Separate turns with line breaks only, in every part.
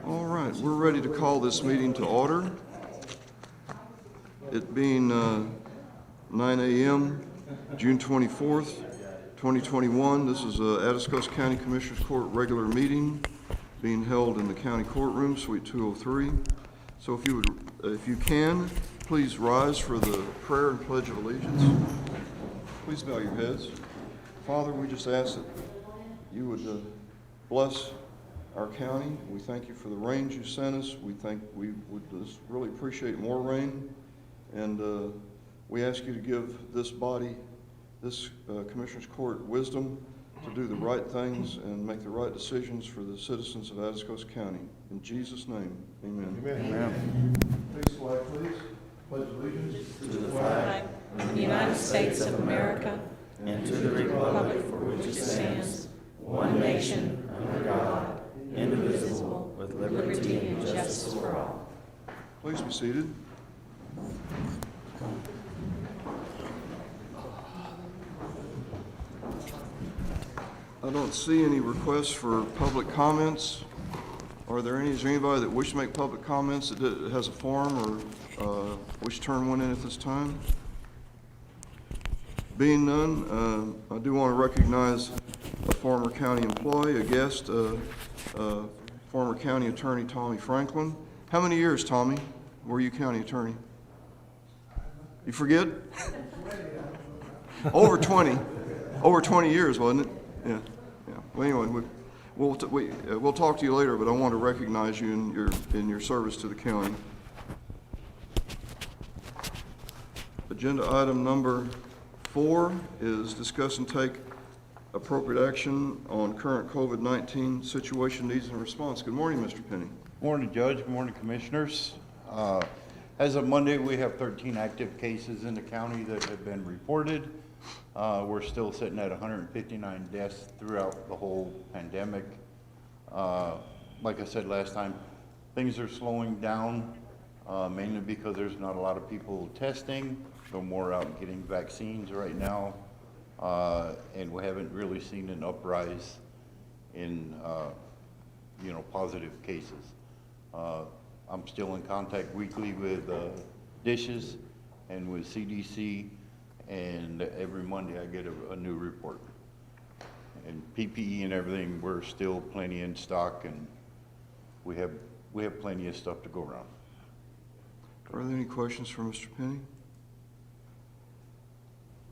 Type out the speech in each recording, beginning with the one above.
All right, we're ready to call this meeting to order. It being 9 a.m., June 24th, 2021. This is Atascosa County Commissioners Court regular meeting being held in the county courtroom, Suite 203. So if you can, please rise for the prayer and pledge of allegiance. Please bow your heads. Father, we just ask that you would bless our county. We thank you for the rains you sent us. We would just really appreciate more rain. And we ask you to give this body, this Commissioner's Court, wisdom to do the right things and make the right decisions for the citizens of Atascosa County. In Jesus' name, amen.
Amen.
Next slide, please. Pledge allegiance
to the flag of the United States of America and to the republic for which it stands, one nation, under God, indivisible, with liberty and justice for all.
Please be seated. I don't see any requests for public comments. Is there anybody that wishes to make public comments that has a form or wish to turn one in at this time? Being none, I do want to recognize a former county employee, a guest, former county attorney Tommy Franklin. How many years, Tommy, were you county attorney? You forget? Over 20. Over 20 years, wasn't it? Yeah. Well, anyway, we'll talk to you later, but I want to recognize you in your service to the county. Agenda item number 4 is discuss and take appropriate action on current COVID-19 situation, needs, and response. Good morning, Mr. Penny.
Morning, Judge. Good morning, Commissioners. As of Monday, we have 13 active cases in the county that have been reported. We're still sitting at 159 deaths throughout the whole pandemic. Like I said last time, things are slowing down, mainly because there's not a lot of people testing. So more out getting vaccines right now, and we haven't really seen an uprise in positive cases. I'm still in contact weekly with DISHES and with CDC, and every Monday I get a new report. And PPE and everything, we're still plenty in stock, and we have plenty of stuff to go around.
Are there any questions for Mr. Penny?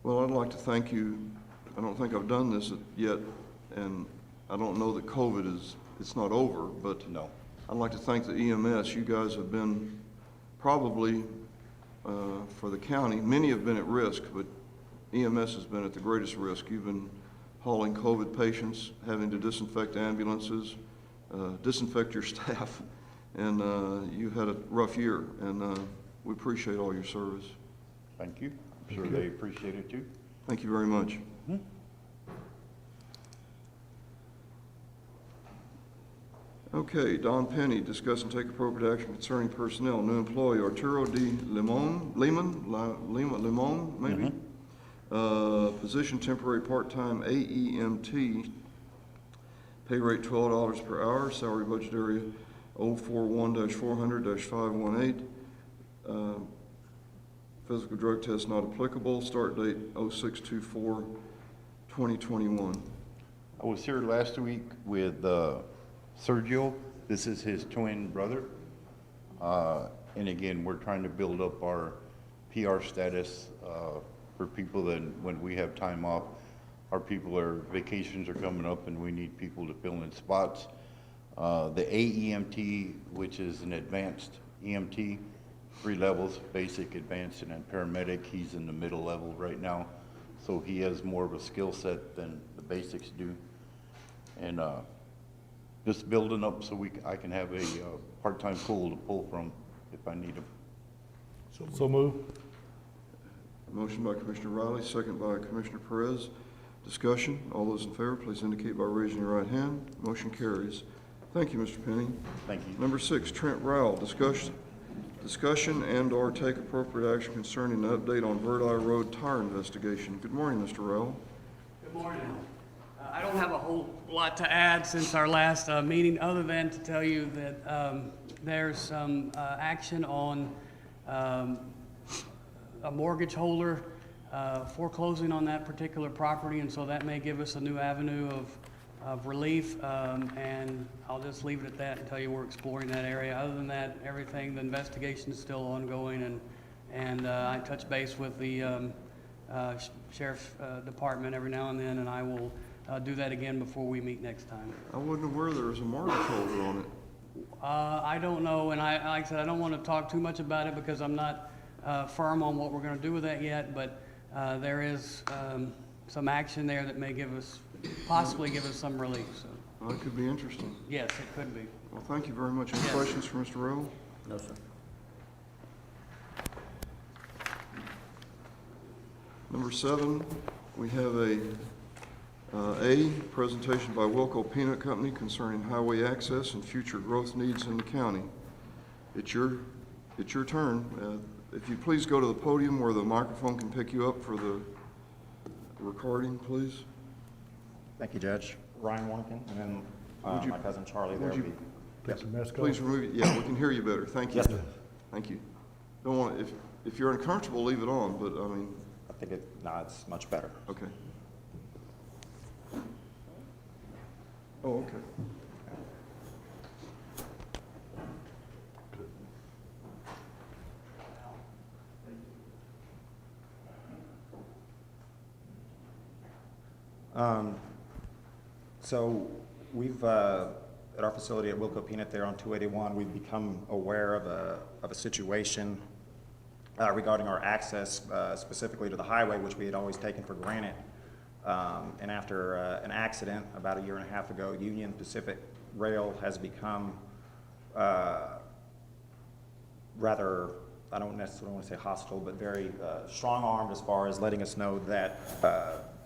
Well, I'd like to thank you. I don't think I've done this yet, and I don't know that COVID it's not over, but
No.
I'd like to thank the EMS. You guys have been probably, for the county, many have been at risk, but EMS has been at the greatest risk. You've been hauling COVID patients, having to disinfect ambulances, disinfect your staff, and you've had a rough year, and we appreciate all your service.
Thank you. I'm sure they appreciate it too.
Thank you very much.
Mm-hmm.
Okay, Don Penny, discuss and take appropriate action concerning personnel. New employee Arturo D. Limon, maybe? Position temporary part-time AEMT, pay rate $12 per hour, salary budget area 041-400-518. Physical drug test not applicable. Start date 06/24/2021.
I was here last week with Sergio. This is his twin brother. And again, we're trying to build up our PR status for people that when we have time off, vacations are coming up and we need people to fill in spots. The AEMT, which is an advanced EMT, 3 levels, basic, advanced, and then paramedic. He's in the middle level right now. So he has more of a skill set than the basics do. And just building up so I can have a part-time pool to pull from if I need him.
So move.
Motion by Commissioner Riley, second by Commissioner Perez. Discussion. All those in favor, please indicate by raising your right hand. Motion carries. Thank you, Mr. Penny.
Thank you.
Number 6, Trent Rowell, discussion and/or take appropriate action concerning an update on Verde Road tire investigation. Good morning, Mr. Rowell.
Good morning. I don't have a whole lot to add since our last meeting, other than to tell you that there's some action on a mortgage holder foreclosing on that particular property, and so that may give us a new avenue of relief, and I'll just leave it at that and tell you we're exploring that area. Other than that, everything, the investigation is still ongoing, and I touch base with the Sheriff's Department every now and then, and I will do that again before we meet next time.
I wasn't aware there was a mortgage holder on it.
I don't know, and like I said, I don't want to talk too much about it because I'm not firm on what we're going to do with that yet, but there is some action there that may possibly give us some relief, so,
Well, that could be interesting.
yes, it could be.
Well, thank you very much. Any
Yes.
questions for Mr. Rowe?
No, sir.
Number 7, we have a presentation by Wilco Peanut Company concerning highway access and future growth needs in the county. It's your turn. If you please go to the podium where the microphone can pick you up for the recording, please.
Thank you, Judge. Ryan Warnken, and then
Would you-
my cousin Charlie there
would
will
you-
be.
Mr. Mesco?
Please remove it. Yeah, we can hear you better. Thank you.
Yes, sir.
Thank you. Don't want, if you're uncomfortable, leave it on, but I mean,
I think it's much better.
okay. Oh, okay.
So we've, at our facility at Wilco Peanut there on 281, we've become aware of a situation regarding our access specifically to the highway, which we had always taken for granted. And after an accident about a year and a half ago, Union Pacific Rail has become rather, I don't necessarily want to say hostile, but very strong-armed as far as letting us know that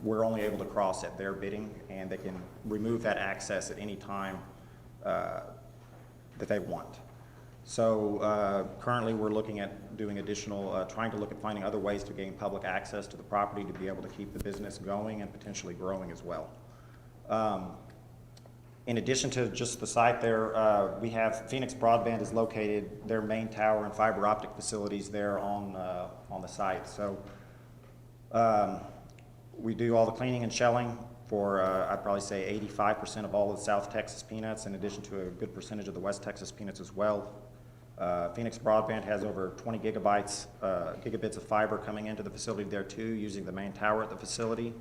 we're only able to cross at their bidding, and they can remove that access at any time that they want. So currently we're looking at doing additional, trying to look at finding other ways to gain public access to the property to be able to keep the business going and potentially growing as well. In addition to just the site there, we have Phoenix Broadband is located, their main tower and fiber optic facilities there on the site. So we do all the cleaning and shelling for, I'd probably say 85% of all of the South Texas peanuts, in addition to a good percentage of the West Texas peanuts as well. Phoenix Broadband has over 20 gigabits of fiber coming into the facility there too, using the main tower at the facility,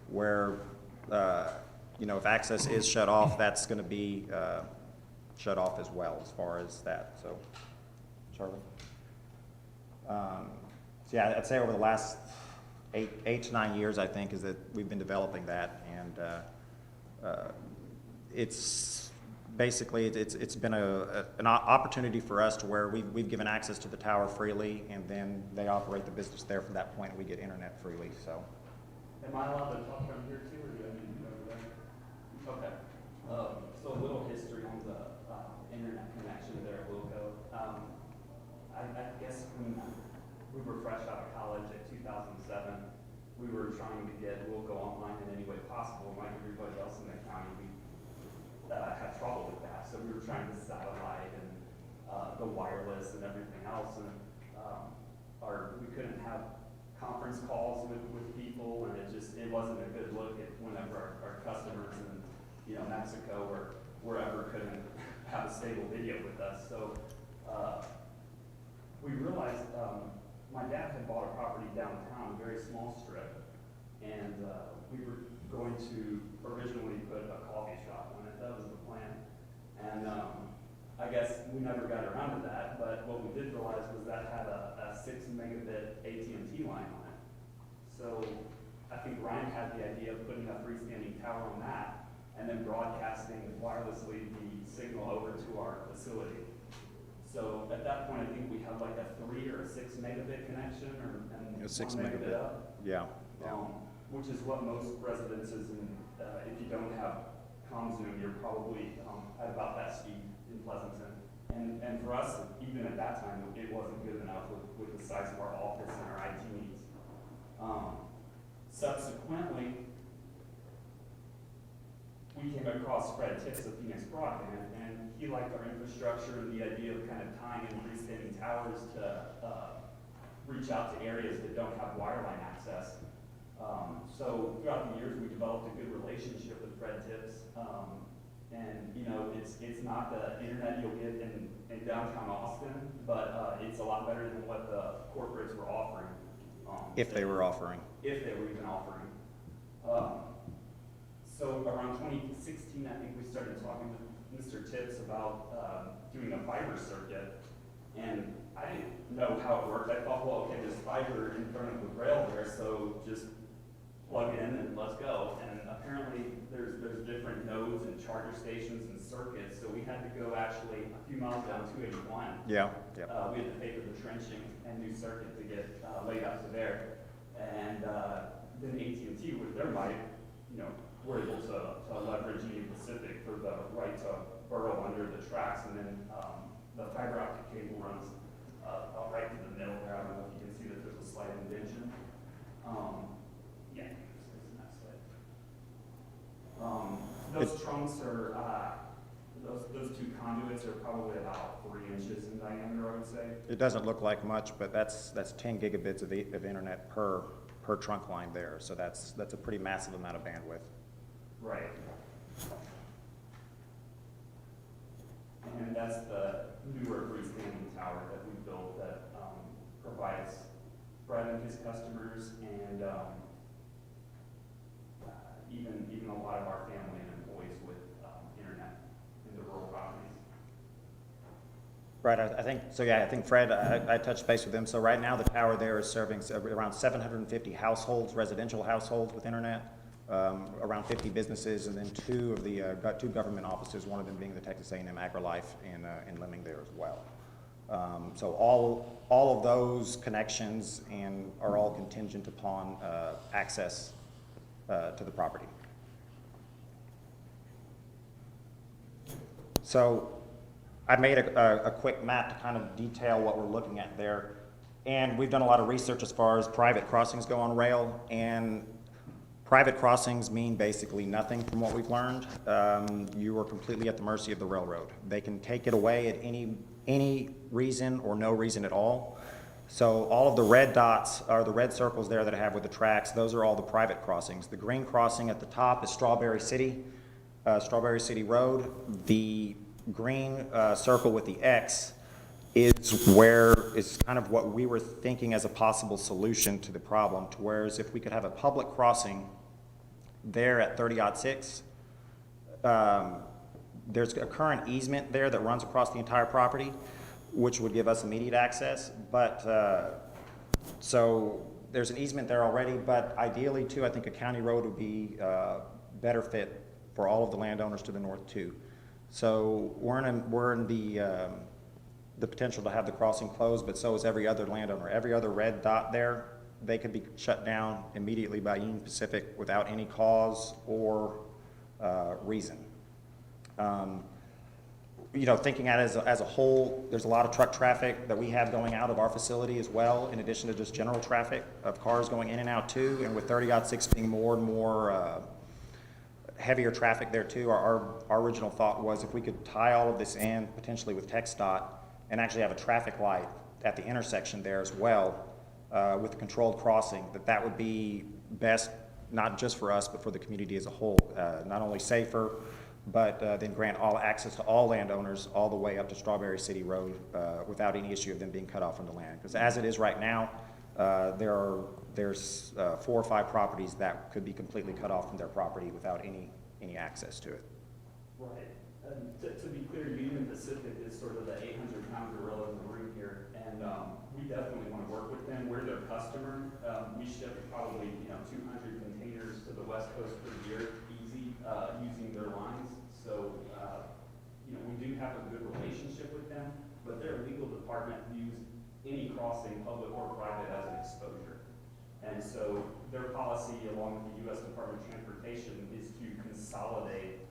where you know, if access is shut off, that's going to be shut off as well as far as that. So, Charlie? So yeah, I'd say over the last eight to 9 years, I think, is that we've been developing that, and it's basically it's been an opportunity for us to where we've given access to the tower freely, and then they operate the business there from that point, and we get internet freely. So.
Am I allowed to talk from here too, or do I need to go over there? Okay. So a little history on the internet connection there at Wilco. I guess when we were fresh out of college at 2007, we were trying to get Wilco online in any way possible. Like everybody else in the county, we had trouble with that. So we were trying to satellite and the wireless and everything else, and we couldn't have conference calls with people, and it wasn't a good look at whenever our customers in Mexico or wherever couldn't have a stable video with us. So we realized my dad had bought a property downtown, a very small strip, and we were going to originally put a coffee shop on it. That was the plan, and I guess we never got around to that, but what we did realize was that had a 6 megabit AT&T line on it. So I think Ryan had the idea of putting a freestanding tower on that and then broadcasting wirelessly the signal over to our facility. So at that point, I think we had like a 3 or a 6 megabit connection, and
A 6
1
megabit.
up.
Yeah.
Which is what most residences, and if you don't have ComZoom, you're probably at about that speed in Pleasanton. And for us, even at that time, it wasn't good enough with the size of our office and our IT needs. Subsequently, we came across Fred Tips of Phoenix Broadband, and he liked our infrastructure and the idea of kind of tying in freestanding towers to reach out to areas that don't have wireline access. So throughout the years, we developed a good relationship with Fred Tips. And, you know, it's not the internet you'll get in downtown Austin, but it's a lot better than what the corporates were offering.
If they were offering.
If they were even offering. So around 2016, I think we started talking with Mr. Tips about doing a fiber circuit. And I didn't know how it worked. I thought, well, okay, there's fiber in front of the rail there, so just plug in and let's go. And apparently there's different nodes and charger stations and circuits, so we had to go actually a few miles down 281.
Yeah.
We had to pay for the trenching and new circuit to get laid out to there. And then AT&T with their might, you know, were able to leverage Union Pacific for the right to burrow under the tracks, and then the fiber optic cable runs right to the middle there. I don't know if you can see that there's a slight indentation. Yeah, it's in that slide. Those trunks are, those two conduits are probably about 3 inches in diameter, I would say.
It doesn't look like much, but that's 10 gigabits of internet per trunk line there. So that's a pretty massive amount of bandwidth.
Right. And that's the newer freestanding tower that we built that provides Brad and his customers and even a lot of our family and employees with internet in the rural properties.
Right, I think, so yeah, I think Fred, I touched base with him. So right now the tower there is serving around 750 households, residential households with internet, around 50 businesses, and then two government offices, one of them being the Texas A&M AgriLife in Lemming there as well. So all of those connections are all contingent upon access to the property. So I made a quick map to kind of detail what we're looking at there. And we've done a lot of research as far as private crossings go on rail, and private crossings mean basically nothing from what we've learned. You are completely at the mercy of the railroad. They can take it away at any reason or no reason at all. So all of the red dots are the red circles there that I have with the tracks. Those are all the private crossings. The green crossing at the top is Strawberry City Road. The green circle with the X is kind of what we were thinking as a possible solution to the problem, to whereas if we could have a public crossing there at 30-6, there's a current easement there that runs across the entire property, which would give us immediate access, but so there's an easement there already, but ideally too, I think a county road would be better fit for all of the landowners to the north too. So we're in the potential to have the crossing closed, but so is every other landowner. Every other red dot there, they could be shut down immediately by Union Pacific without any cause or reason. You know, thinking at it as a whole, there's a lot of truck traffic that we have going out of our facility as well, in addition to just general traffic of cars going in and out too, and with 30-6 being more and more heavier traffic there too, our original thought was if we could tie all of this in potentially with TxDOT and actually have a traffic light at the intersection there as well with a controlled crossing, that would be best, not just for us, but for the community as a whole. Not only safer, but then grant all access to all landowners all the way up to Strawberry City Road without any issue of them being cut off from the land. Because as it is right now, there's 4 or 5 properties that could be completely cut off from their property without any access to it.
Right. To be clear, Union Pacific is sort of the 800-pound gorilla in the room here, and we definitely want to work with them. We're their customer. We ship probably 200 containers to the West Coast per year, easy, using their lines. So we do have a good relationship with them, but their legal department views any crossing, public or private, as an exposure. And so their policy, along with the U.S. Department of Transportation, is to consolidate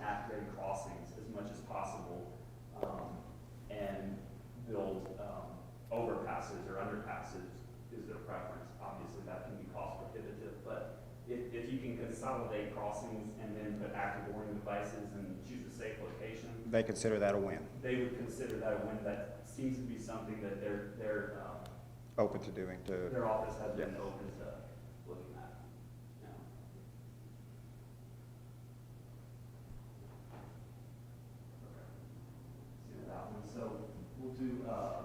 at-grade crossings as much as possible and build overpasses or underpasses is their preference. Obviously, that can be cost prohibitive, but if you can consolidate crossings and then put active boarding devices and choose a safe location,
They consider that a win,
they would consider that a win. That seems to be something that
open to doing, to,
their office has
Yeah.
been open to looking at. Yeah. Okay. See that one. So we'll do a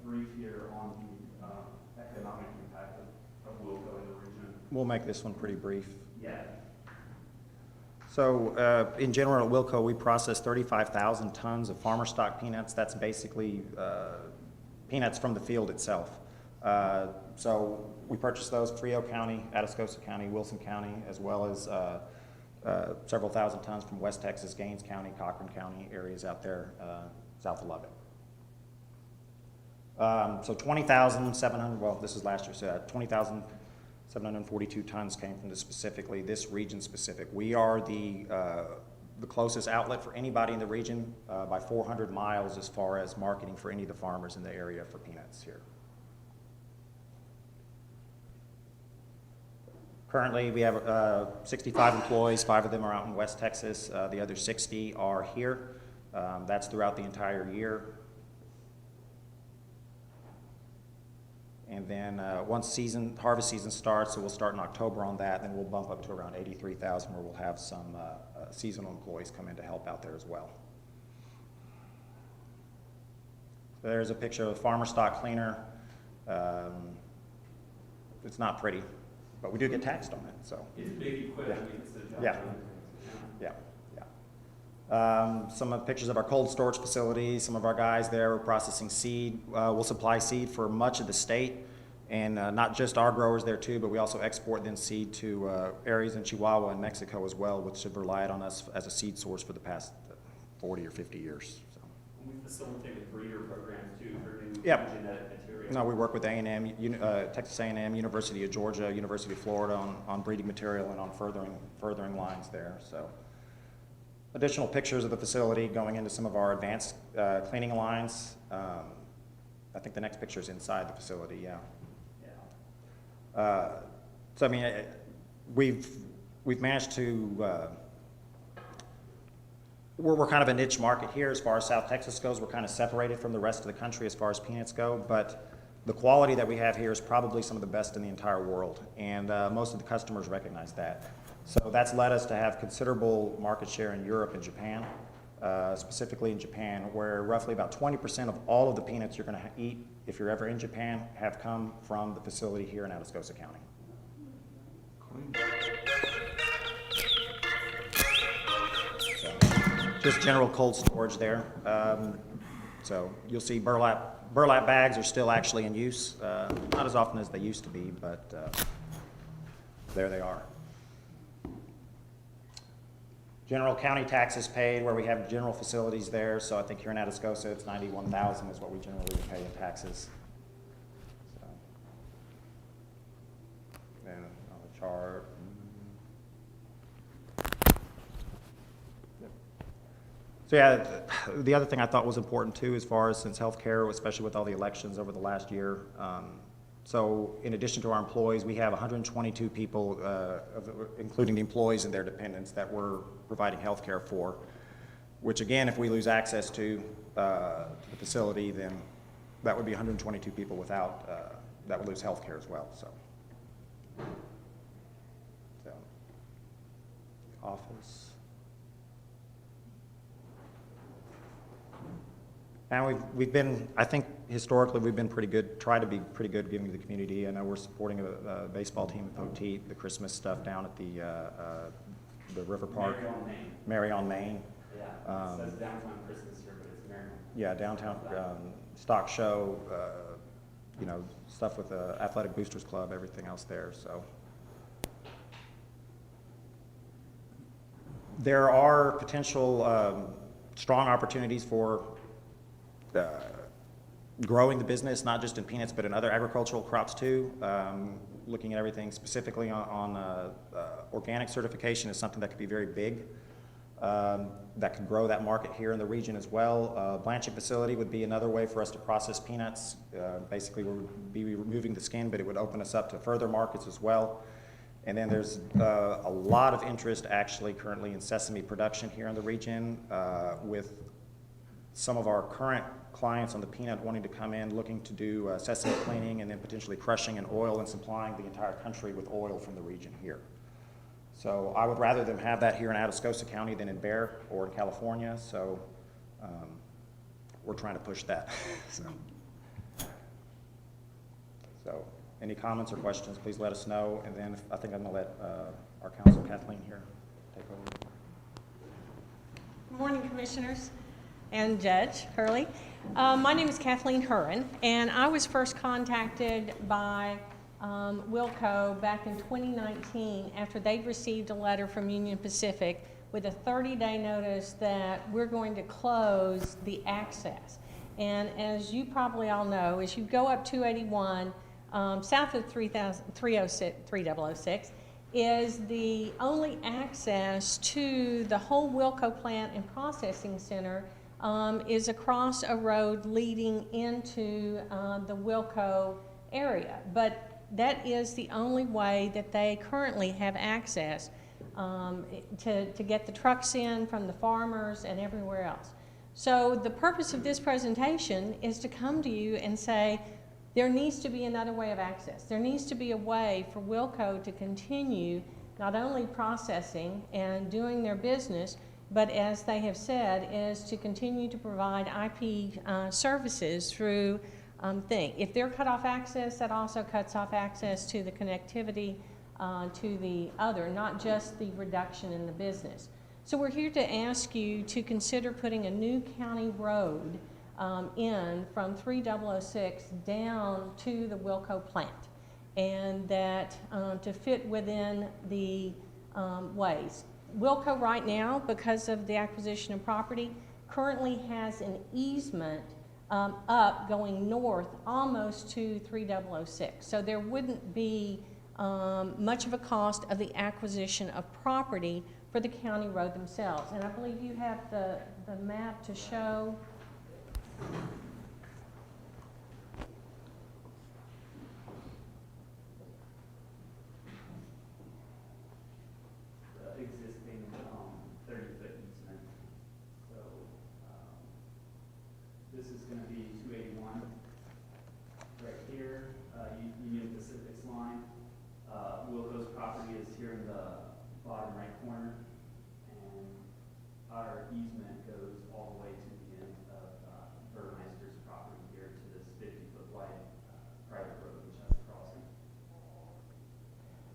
brief here on the economic impact of Wilco in the region.
we'll make this one pretty brief.
Yeah.
So, in general, at Wilco, we process 35,000 tons of farmer stock peanuts. That's basically peanuts from the field itself. So we purchase those, Frio County, Atascosa County, Wilson County, as well as several thousand tons from West Texas, Gaines County, Cochran County, areas out there south of Lubbock. So 20,700, well, this is last year, so 20,742 tons came from this region specific. We are the closest outlet for anybody in the region by 400 miles as far as marketing for any of the farmers in the area for peanuts here. Currently, we have 65 employees, 5 of them are out in West Texas, the other 60 are here. That's throughout the entire year. And then once harvest season starts, so we'll start in October on that, then we'll bump up to around 83,000 where we'll have some seasonal employees come in to help out there as well. So there's a picture of a farmer stock cleaner. It's not pretty, but we do get taxed on it, so.
It's big equipment. It's the job.
Yeah. Some pictures of our cold storage facilities, some of our guys there are processing seed. We'll supply seed for much of the state, and not just our growers there too, but we also export then seed to areas in Chihuahua and Mexico as well, which have relied on us as a seed source for the past 40 or 50 years. So.
We facilitate with breeder programs too for new
Yep.
genetic material.
No, we work with A&M, Texas A&M, University of Georgia, University of Florida on breeding material and on furthering lines there. So. Additional pictures of the facility going into some of our advanced cleaning lines. I think the next picture is inside the facility, yeah. So I mean, we've managed to, we're kind of a niche market here as far as South Texas goes. We're kind of separated from the rest of the country as far as peanuts go, but the quality that we have here is probably some of the best in the entire world, and most of the customers recognize that. So that's led us to have considerable market share in Europe and Japan, specifically in Japan, where roughly about 20% of all of the peanuts you're going to eat, if you're ever in Japan, have come from the facility here in Atascosa County.
Clean.
So, just general cold storage there. So you'll see burlap bags are still actually in use, not as often as they used to be, but there they are. General county taxes paid, where we have general facilities there, so I think here in Atascosa, it's $91,000 is what we generally pay in taxes. So, then on the chart. So yeah, the other thing I thought was important too, as far as since healthcare, especially with all the elections over the last year. So in addition to our employees, we have 122 people, including the employees and their dependents, that we're providing healthcare for, which again, if we lose access to the facility, then that would be 122 people without, that would lose healthcare as well, so. Office. And we've been, I think historically we've been pretty good, try to be pretty good giving to the community. I know we're supporting a baseball team at Poteet, the Christmas stuff down at the River Park.
Mary on Main.
Maine.
Yeah, it says downtown Christmas here, but it's Mary.
Yeah, downtown stock show, you know, stuff with the Athletic Boosters Club, everything else there, so. There are potential strong opportunities for growing the business, not just in peanuts, but in other agricultural crops too. Looking at everything specifically on organic certification is something that could be very big. that could grow that market here in the region as well. Blanching facility would be another way for us to process peanuts. Basically, we would be removing the skin, but it would open us up to further markets as well. And then there's a lot of interest actually currently in sesame production here in the region, with some of our current clients on the peanut wanting to come in, looking to do sesame cleaning and then potentially crushing and oil and supplying the entire country with oil from the region here. So I would rather them have that here in Atascosa County than in Bexar or in California, so we're trying to push that. So any comments or questions, please let us know, and then I think I'm going to let our counsel, Kathleen, here, take over.
Good morning, Commissioners and Judge Hurley. My name is Kathleen Curran, and I was first contacted by Wilco back in 2019 after they'd received a letter from Union Pacific with a 30-day notice that we're going to close the access. And as you probably all know, as you go up 281, south of 3006, is the only access to the whole Wilco plant and processing center is across a road leading into the Wilco area. But that is the only way that they currently have access to get the trucks in from the farmers and everywhere else. So the purpose of this presentation is to come to you and say, there needs to be another way of access. There needs to be a way for Wilco to continue not only processing and doing their business, but as they have said, is to continue to provide IP services through thing. If they're cut off access, that also cuts off access to the connectivity to the other, not just the reduction in the business. So we're here to ask you to consider putting a new county road in from 3006 down to the Wilco plant, and that to fit within the ways. Wilco right now, because of the acquisition of property, currently has an easement up going north almost to 3006. So there wouldn't be much of a cost of the acquisition of property for the county road themselves. And I believe you have the map to show.
The existing 30-foot easement. So this is going to be 281 right here, Union Pacific's line. Wilco's property is here in the bottom right corner, and our easement goes all the way to the end of Burmeister's property here to this 50-foot wide private road which has a crossing.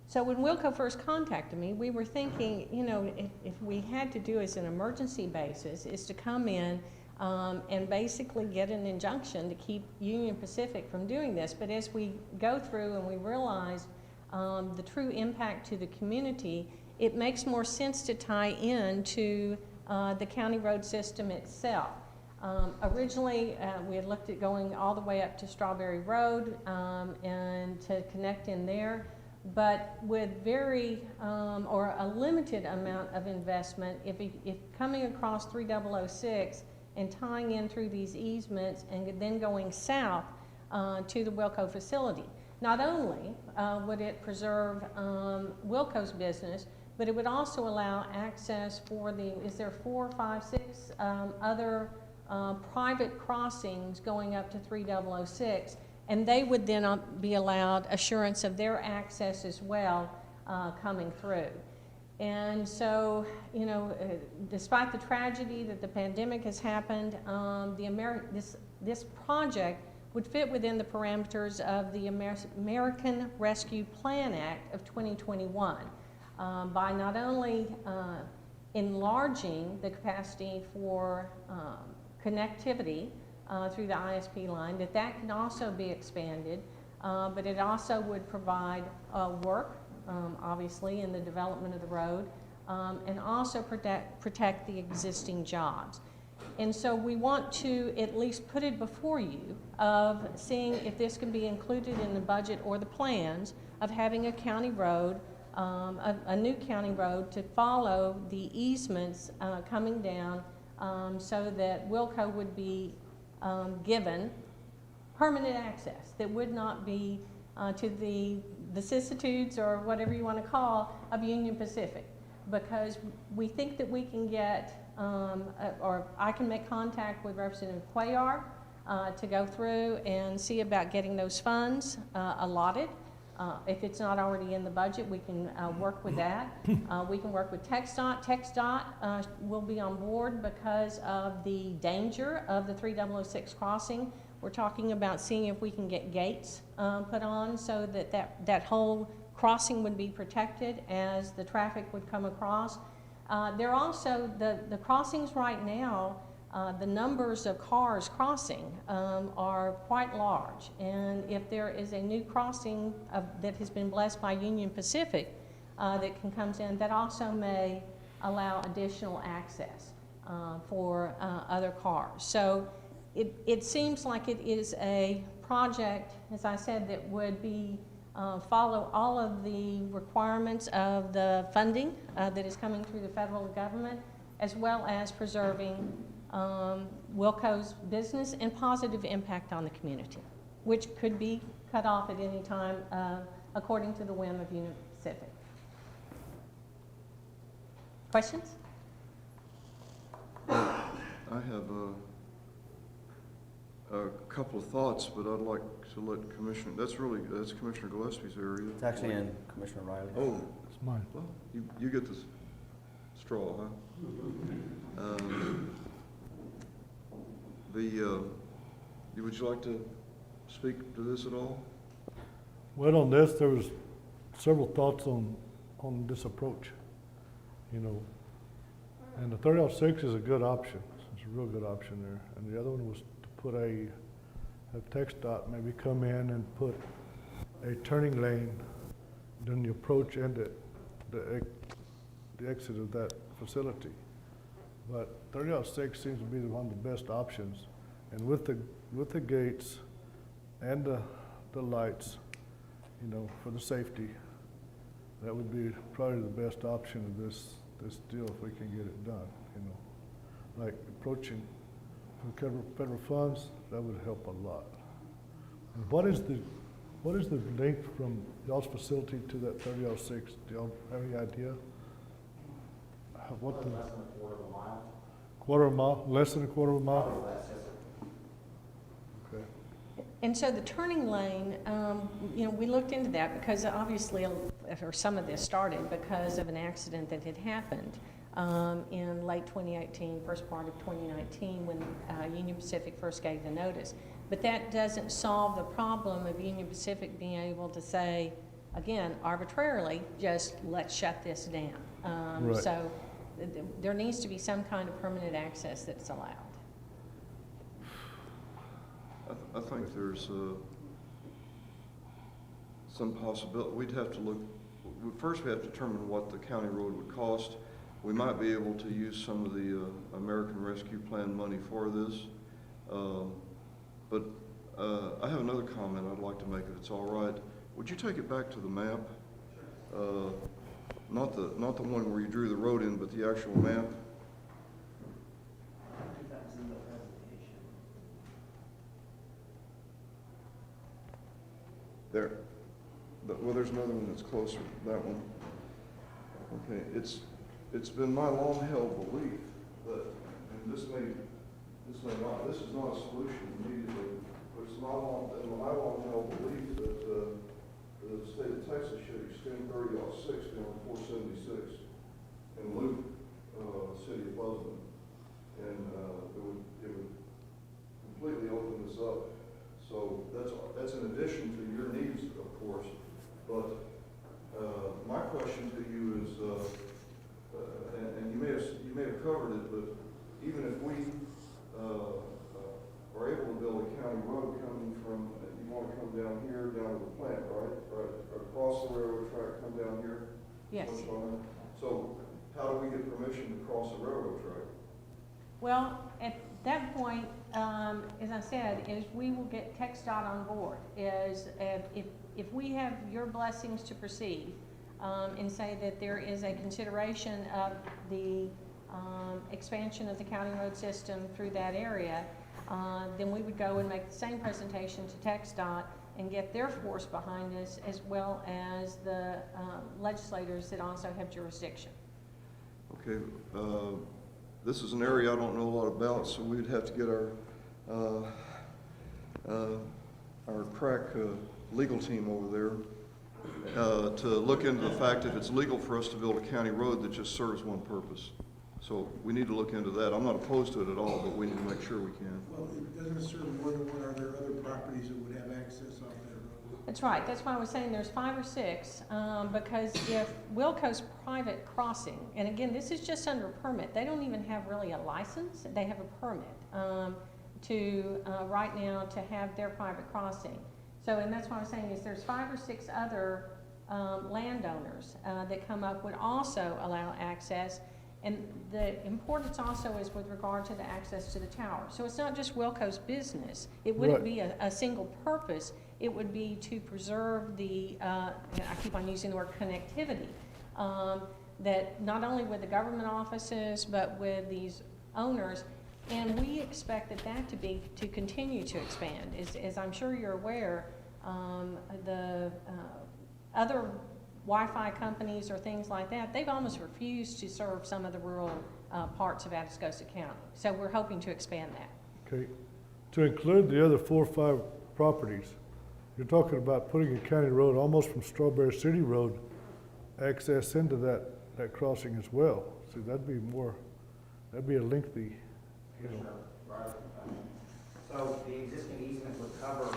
So when Wilco first contacted me, we were thinking, you know, if we had to do as an emergency basis, is to come in and basically get an injunction to keep Union Pacific from doing this. But as we go through and we realize the true impact to the community, it makes more sense to tie in to the county road system itself. Originally, we had looked at going all the way up to Strawberry Road and to connect in there, but with very or a limited amount of investment, if coming across 3006 and tying in through these easements and then going south to the Wilco facility. Not only would it preserve Wilco's business, but it would also allow access for is there 4, 5, 6 other private crossings going up to 3006, and they would then be allowed assurance of their access as well coming through. And so, you know, despite the tragedy that the pandemic has happened, this project would fit within the parameters of the American Rescue Plan Act of 2021 by not only enlarging the capacity for connectivity through the ISP line, that can also be expanded, but it also would provide work, obviously, in the development of the road, and also protect the existing jobs. And so we want to at least put it before you of seeing if this can be included in the budget or the plans of having a county road a new county road to follow the easements coming down so that Wilco would be given permanent access that would not be to the vicissitudes or whatever you want to call of Union Pacific, because we think that we can get, or I can make contact with Representative Cuellar to go through and see about getting those funds allotted. If it's not already in the budget, we can work with that. We can work with TxDOT. TxDOT will be on board because of the danger of the 3006 crossing. We're talking about seeing if we can get gates put on so that that whole crossing would be protected as the traffic would come across. There are also the crossings right now. The numbers of cars crossing are quite large, and if there is a new crossing that has been blessed by Union Pacific that can come in, that also may allow additional access for other cars. So it seems like it is a project, as I said, that would be follow all of the requirements of the funding that is coming through the federal government, as well as preserving Wilco's business and positive impact on the community, which could be cut off at any time according to the whim of Union Pacific. Questions?
I have a couple of thoughts, but I'd like to let that's Commissioner Gillespie's area.
It's actually in Commissioner Riley.
Oh,
It's mine.
well, you get this straw, huh? Would you like to speak to this at all?
Well, on this, there was several thoughts on this approach, you know. And the 3006 is a good option. It's a real good option there. And the other one was to put have TxDOT maybe come in and put a turning lane during the approach and the exit of that facility. But 3006 seems to be one of the best options. And with the gates and the lights, you know, for the safety, that would be probably the best option of this deal if we can get it done, you know. Like approaching from federal funds, that would help a lot. And what is the length from y'all's facility to that 3006? Do y'all have any idea? What the,
Less than a quarter of a mile.
quarter of a mile? Less than a quarter of a mile?
Probably less, yes, sir.
Okay.
And so the turning lane, you know, we looked into that because obviously, or some of this started because of an accident that had happened in late 2018, first part of 2019, when Union Pacific first gave the notice. But that doesn't solve the problem of Union Pacific being able to say, again, arbitrarily, just let's shut this down.
Right.
So there needs to be some kind of permanent access that's allowed.
I think there's some possibility. We'd have to look, first we have to determine what the county road would cost. We might be able to use some of the American Rescue Plan money for this. But I have another comment I'd like to make, if it's all right. Would you take it back to the map? Not the one where you drew the road in, but the actual map.
I think that was in the presentation.
There. Well, there's another one that's closer, that one. Okay, it's been my long-held belief that, and this is not a solution immediately, but it's my long-held belief that the state of Texas should extend 3006 down to 476 and loop the city of Pleasanton. And it would completely open this up. So that's in addition to your needs, of course. But my question to you is, and you may have covered it, but even if we are able to build a county road coming from, you want to come down here, down to the plant, right? Across the railroad track, come down here?
Yes.
So how do we get permission to cross the railroad track?
Well, at that point, as I said, is we will get TxDOT on board. Is if we have your blessings to proceed, and say that there is a consideration of the expansion of the county road system through that area, then we would go and make the same presentation to TxDOT and get their force behind us, as well as the legislators that also have jurisdiction.
Okay, this is an area I don't know a lot about, so we'd have to get our crack legal team over there to look into the fact if it's legal for us to build a county road that just serves one purpose. So we need to look into that. I'm not opposed to it at all, but we need to make sure we can.
Well, it doesn't serve more than one. Are there other properties that would have access off that road?
That's right, that's why I was saying there's 5 or 6, because if Wilco's private crossing, and again, this is just under a permit, they don't even have really a license, they have a permit to, right now, to have their private crossing. So, and that's why I was saying is there's 5 or 6 other landowners that come up would also allow access. And the importance also is with regard to the access to the tower. So it's not just Wilco's business. It wouldn't
Right.
be a single purpose. It would be to preserve the, and I keep on using the word connectivity, that not only with the government offices, but with these owners. And we expect that to continue to expand. As I'm sure you're aware, the other Wi-Fi companies or things like that, they've almost refused to serve some of the rural parts of Atascosa County. So we're hoping to expand that.
Okay, to include the other 4 or 5 properties, you're talking about putting a county road almost from Strawberry City Road access into that crossing as well. See, that'd be a lengthy, you know.
Right. So the existing easement would cover,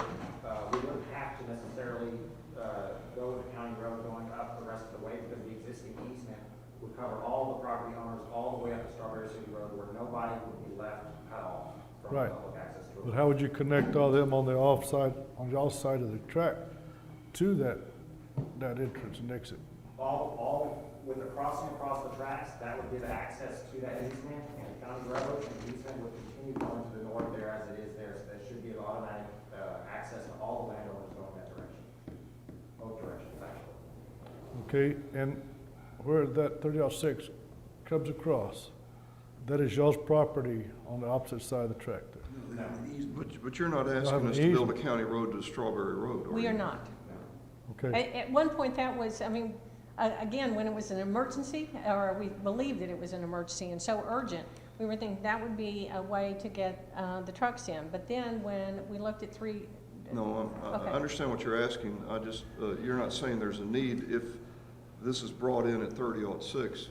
we wouldn't have to necessarily go to the county road going up the rest of the way, because the existing easement would cover all the property owners all the way up to Strawberry City Road, where nobody would be left cut off from
Right.
public access to
But
it.
how would you connect all them on the offside, on the offside of the track to that entrance and exit?
All with the crossing across the tracks, that would give access to that easement and the county road, and the easement would continue going to the north there as it is there, so that should give automatic access to all the landowners going that direction. Both directions, actually.
Okay, and where that 30-06 comes across, that is y'all's property on the opposite side of the track there.
No, they have an easement.
But you're not
have
asking
an
us to build a
easement.
county road to Strawberry Road, are you?
We are not.
Okay,
At one point, that was, I mean, again, when it was an emergency, or we believed that it was an emergency and so urgent, we were thinking that would be a way to get the trucks in. But then when we looked at 3.
No, I
Okay.
understand what you're asking. I just, you're not saying there's a need if this is brought in at 30-06,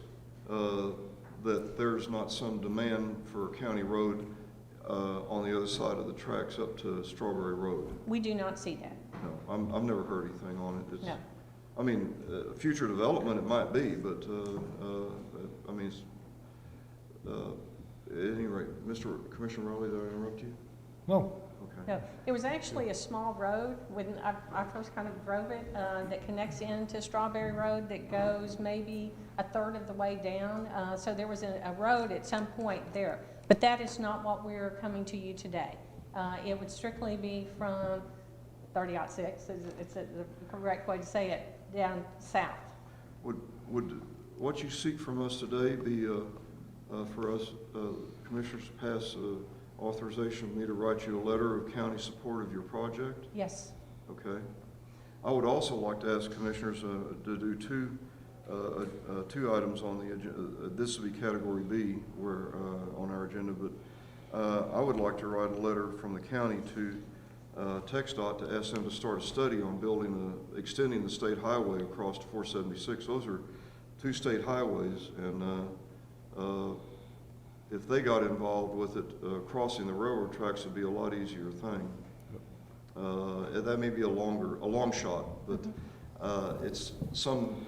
that there's not some demand for a county road on the other side of the tracks up to Strawberry Road.
We do not see that,
No, I've never heard anything on it. It's-
no.
I mean, future development, it might be, but, I mean, at any rate, Commissioner Rowley, did I interrupt you?
no,
Okay.
No, it was actually a small road when I first kind of drove it, that connects into Strawberry Road that goes maybe a third of the way down. So there was a road at some point there, but that is not what we're coming to you today. It would strictly be from 30-06, it's the correct way to say it, down south.
Would what you seek from us today be for us, commissioners, to pass authorization of me to write you a letter of county support of your project?
Yes,
Okay. I would also like to ask commissioners to do two items on the agenda. This would be category B, where on our agenda, but I would like to write a letter from the county to TxDOT to ask them to start a study on extending the state highway across to 476. Those are 2 state highways, and if they got involved with it, crossing the railroad tracks would be a lot easier thing. That may be a long shot, but it's some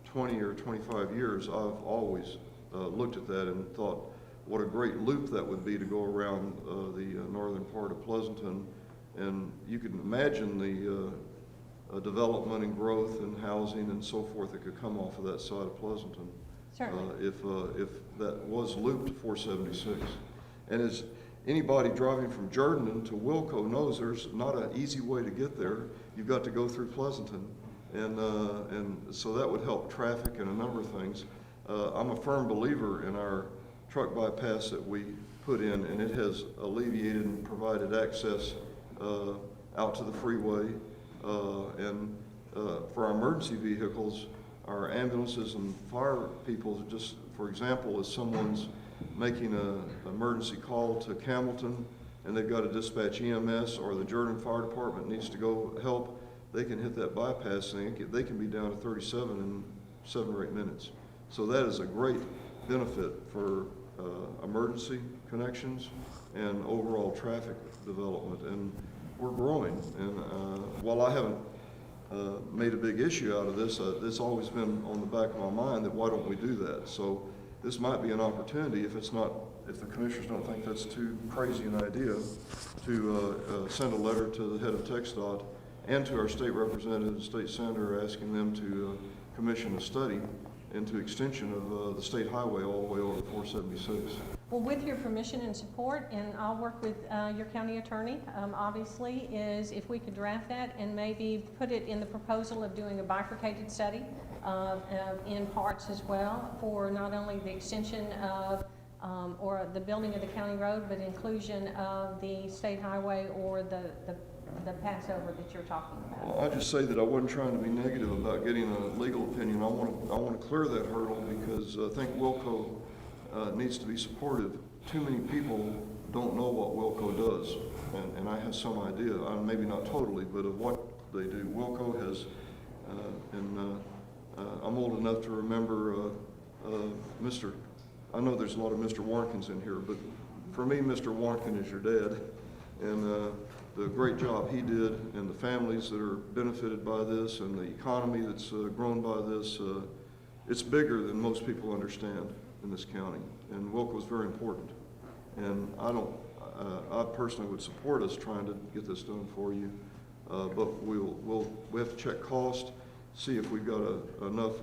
20 or 25 years, I've always looked at that and thought, what a great loop that would be to go around the northern part of Pleasanton. And you can imagine the development and growth and housing and so forth that could come off of that side of Pleasanton.
certainly.
If that was looped to 476. And as anybody driving from Jordan to Wilco knows, there's not an easy way to get there. You've got to go through Pleasanton. And so that would help traffic and a number of things. I'm a firm believer in our truck bypass that we put in, and it has alleviated and provided access out to the freeway. For our emergency vehicles, our ambulances and fire people, just for example, if someone's making an emergency call to Campbellton and they've got to dispatch EMS, or the Jordan Fire Department needs to go help, they can hit that bypass and they can be down to 37 in 7 or 8 minutes. So that is a great benefit for emergency connections and overall traffic development. And we're growing. And while I haven't made a big issue out of this, it's always been on the back of my mind that why don't we do that? So this might be an opportunity, if the commissioners don't think that's too crazy an idea, to send a letter to the head of TxDOT and to our state representative and state senator, asking them to commission a study into extension of the state highway all the way over 476.
Well, with your permission and support, and I'll work with your county attorney, obviously, is if we could draft that and maybe put it in the proposal of doing a bifurcated study in parts as well, for not only the extension of or the building of the county road, but inclusion of the state highway or the passover that you're talking about.
Well, I just say that I wasn't trying to be negative about getting a legal opinion. I want to clear that hurdle, because I think Wilco needs to be supportive. Too many people don't know what Wilco does, and I have some idea, maybe not totally, but of what they do. Wilco has, I'm old enough to remember I know there's a lot of Mr. Warnkins in here, but for me, Mr. Warnkin is your dad, and the great job he did, and the families that are benefited by this, and the economy that's grown by this. It's bigger than most people understand in this county, and Wilco is very important. And I personally would support us trying to get this done for you, but we have to check cost, see if we've got enough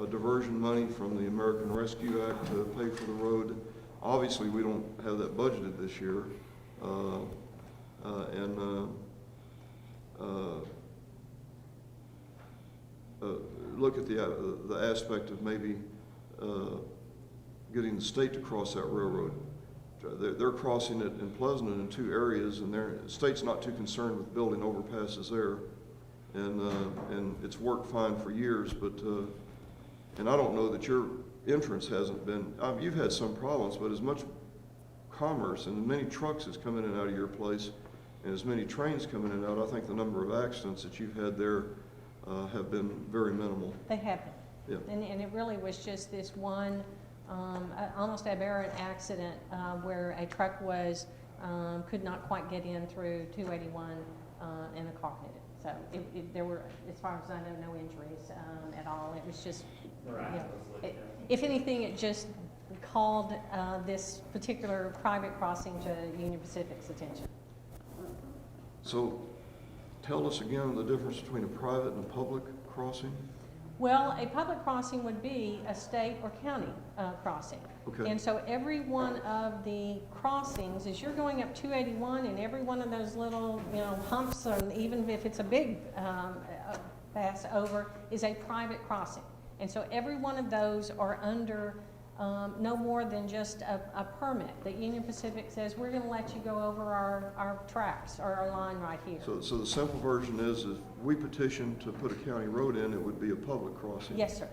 diversion money from the American Rescue Act to pay for the road. Obviously, we don't have that budgeted this year. Look at the aspect of maybe getting the state to cross that railroad. They're crossing it in Pleasanton in 2 areas, and the state's not too concerned with building overpasses there, and it's worked fine for years. But and I don't know that your entrance hasn't been. You've had some problems, but as much commerce and as many trucks as come in and out of your place, and as many trains coming in and out, I think the number of accidents that you've had there have been very minimal.
They have been.
Yeah.
And it really was just this one almost aberrant accident where a truck could not quite get in through 281 and the car hit it. So there were, as far as I know, no injuries at all. It was just, if anything, it just called this particular private crossing to Union Pacific's attention.
So tell us again the difference between a private and a public crossing.
Well, a public crossing would be a state or county crossing.
Okay.
And so every one of the crossings, as you're going up 281, and every one of those little, humps, and even if it's a big pass over, is a private crossing. And so every one of those are under no more than just a permit that Union Pacific says, we're going to let you go over our tracks or our line right here.
So the simple version is, if we petition to put a county road in, it would be a public crossing.
Yes, sir.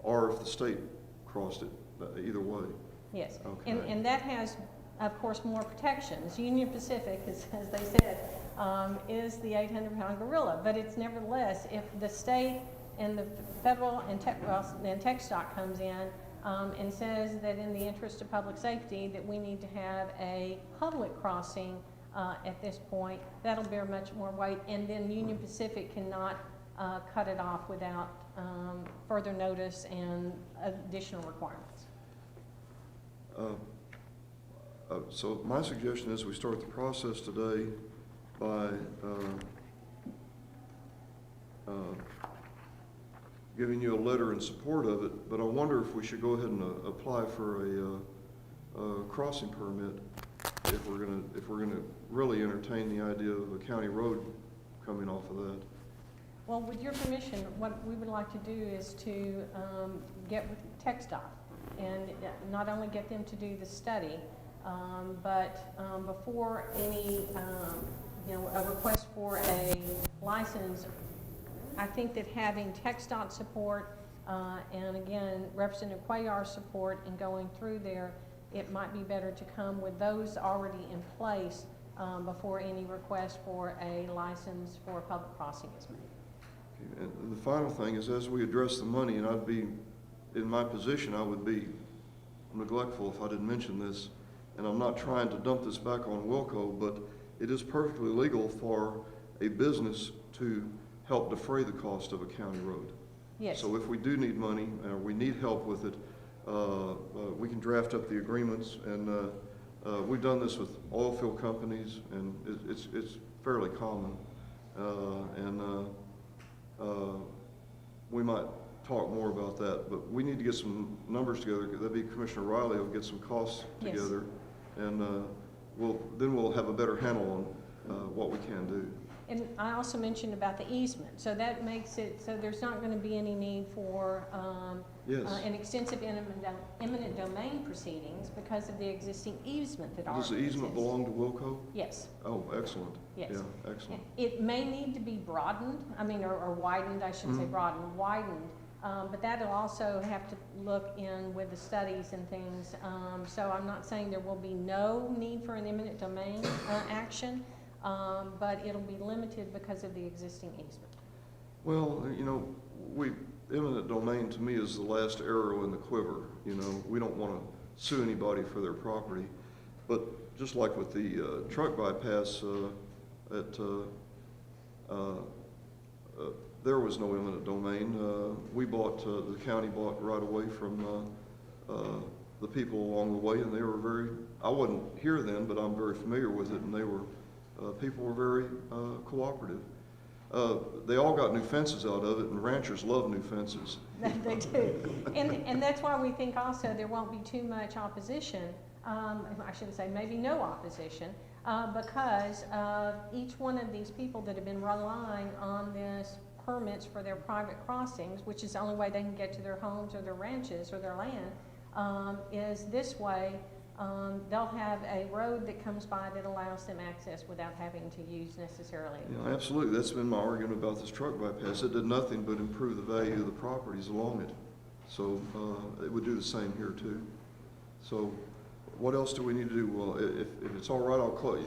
Or if the state crossed it, either way.
Yes.
Okay.
And that has, of course, more protections. Union Pacific, as they said, is the 800-pound gorilla. But it's nevertheless, if the state and the federal and TxDOT comes in and says that in the interest of public safety that we need to have a public crossing at this point, that'll bear much more weight, and then Union Pacific cannot cut it off without further notice and additional requirements.
So my suggestion is we start the process today by giving you a letter in support of it, but I wonder if we should go ahead and apply for a crossing permit if we're gonna really entertain the idea of a county road coming off of that.
Well, with your permission, what we would like to do is to get with TxDOT and not only get them to do the study, but before any, a request for a license, I think that having TxDOT support and again, Representative Cuellar's support in going through there, it might be better to come with those already in place before any request for a license for a public crossing is made.
And the final thing is, as we address the money, and I'd be, in my position, I would be neglectful if I didn't mention this, and I'm not trying to dump this back on Wilco, but it is perfectly legal for a business to help defray the cost of a county road.
Yes.
So if we do need money, or we need help with it, we can draft up the agreements, and we've done this with oil field companies, and it's fairly common. We might talk more about that, but we need to get some numbers together. That'd be Commissioner Riley will get some costs
Yes.
together, and we'll have a better handle on what we can do.
And I also mentioned about the easement, so that makes it, so there's not gonna be any need for,
Yes.
an extensive eminent domain proceedings because of the existing easement that already
Does the
exists.
easement belong to Wilco?
Yes,
Oh, excellent.
yes.
Yeah, excellent.
It may need to be broadened, or widened, I shouldn't say broadened, widened, but that'll also have to look in with the studies and things. So I'm not saying there will be no need for an eminent domain, action, but it'll be limited because of the existing easement.
Well, eminent domain to me is the last arrow in the quiver. We don't want to sue anybody for their property. But just like with the truck bypass, there was no eminent domain. The county bought right away from the people along the way, and they were I wasn't here then, but I'm very familiar with it, and people were very cooperative. They all got new fences out of it, and ranchers love new fences.
They do. And that's why we think also there won't be too much opposition, I shouldn't say maybe no opposition, because each one of these people that have been relying on this permits for their private crossings, which is the only way they can get to their homes or their ranches or their land, is this way. They'll have a road that comes by that allows them access without having to use necessarily.
Yeah, absolutely. That's been my argument about this truck bypass. It did nothing but improve the value of the properties along it. So it would do the same here too. So what else do we need to do? Well, if it's all right, I'll close.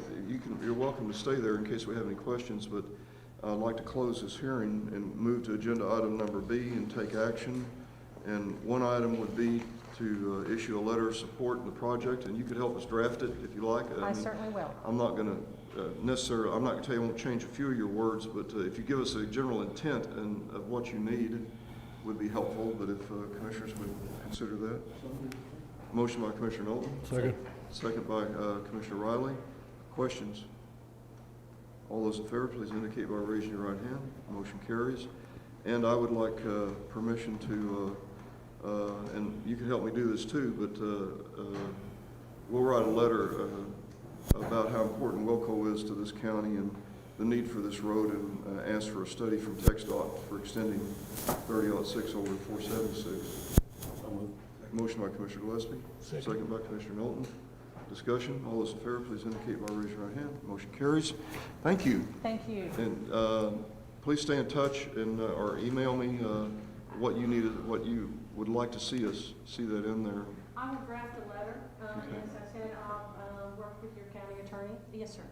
You're welcome to stay there in case we have any questions, but I'd like to close this hearing and move to agenda item number B and take action. And one item would be to issue a letter of support in the project, and you could help us draft it if you like.
I certainly will.
I'm not going to I'm not going to tell you I won't change a few of your words, but if you give us a general intent of what you need would be helpful, but if commissioners would consider that. Motion by Commissioner Knowlton.
Second.
Second by Commissioner Riley. Questions? All those in favor, please indicate by raising your right hand. Motion carries. And I would like permission to and you can help me do this too, but we'll write a letter about how important Wilco is to this county and the need for this road, and ask for a study from TxDOT for extending 30-06 over 476. Motion by Commissioner Gillespie. Second by Commissioner Knowlton. Discussion. All those in favor, please indicate by raising your right hand. Motion carries. Thank you.
Thank you.
And please stay in touch and or email me what you needed, what you would like to see that in there.
I will draft a letter,
Okay.
and as I said, I'll work with your county attorney. Yes, sir.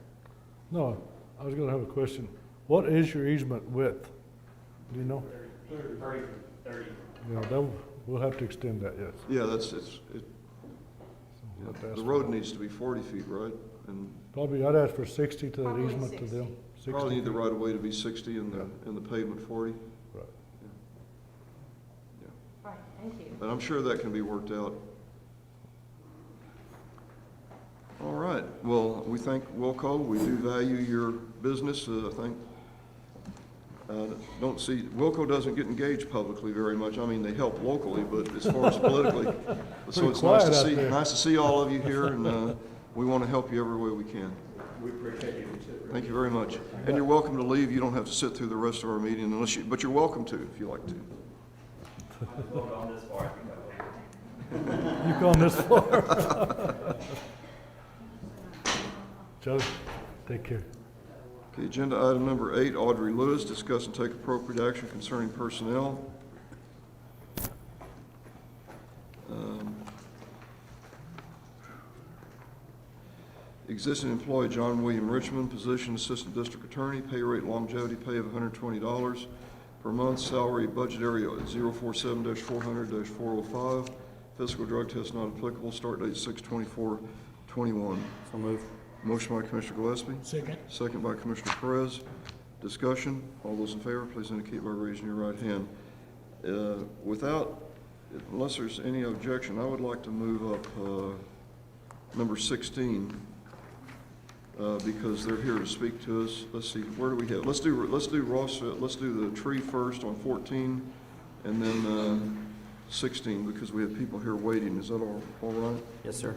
No, I was gonna have a question. What is your easement width? Do you know?
30.
Yeah, we'll have to extend that, yes.
Yeah,
We'll have to ask
the
for
road
that.
needs to be 40 feet, right? And
Probably, I'd ask for 60 to that
Probably
easement to
60.
them.
probably need the
60.
right of way to be 60 and the pavement 40.
Right.
Right, thank you.
But I'm sure that can be worked out. All right. Well, we thank Wilco. We do value your business. I think Wilco doesn't get engaged publicly very much. I mean, they help locally, but as far as politically, so
Pretty
it's
quiet out there.
nice to see all of you here, and we want to help you every way we can.
We appreciate you too.
Thank you very much. And you're welcome to leave. You don't have to sit through the rest of our meeting unless you, but you're welcome to if you like to.
Well, gone this far, I think I will.
You've gone this far. Joe, take care.
Okay, agenda item number 8, Audrey Lewis, discuss and take appropriate action concerning personnel. Existing employee John William Richmond, position Assistant District Attorney, pay rate longevity pay of $120 per month, salary budget area 047-400-405, physical drug test not applicable, start date 6/24/21.
So moved.
Motion by Commissioner Gillespie.
Second.
Second by Commissioner Perez. Discussion. All those in favor, please indicate by raising your right hand. Unless there's any objection, I would like to move up number 16 because they're here to speak to us. Let's see, where do we have? Let's do Rossville. Let's do the tree first on 14, and then 16 because we have people here waiting. Is that all right?
Yes, sir.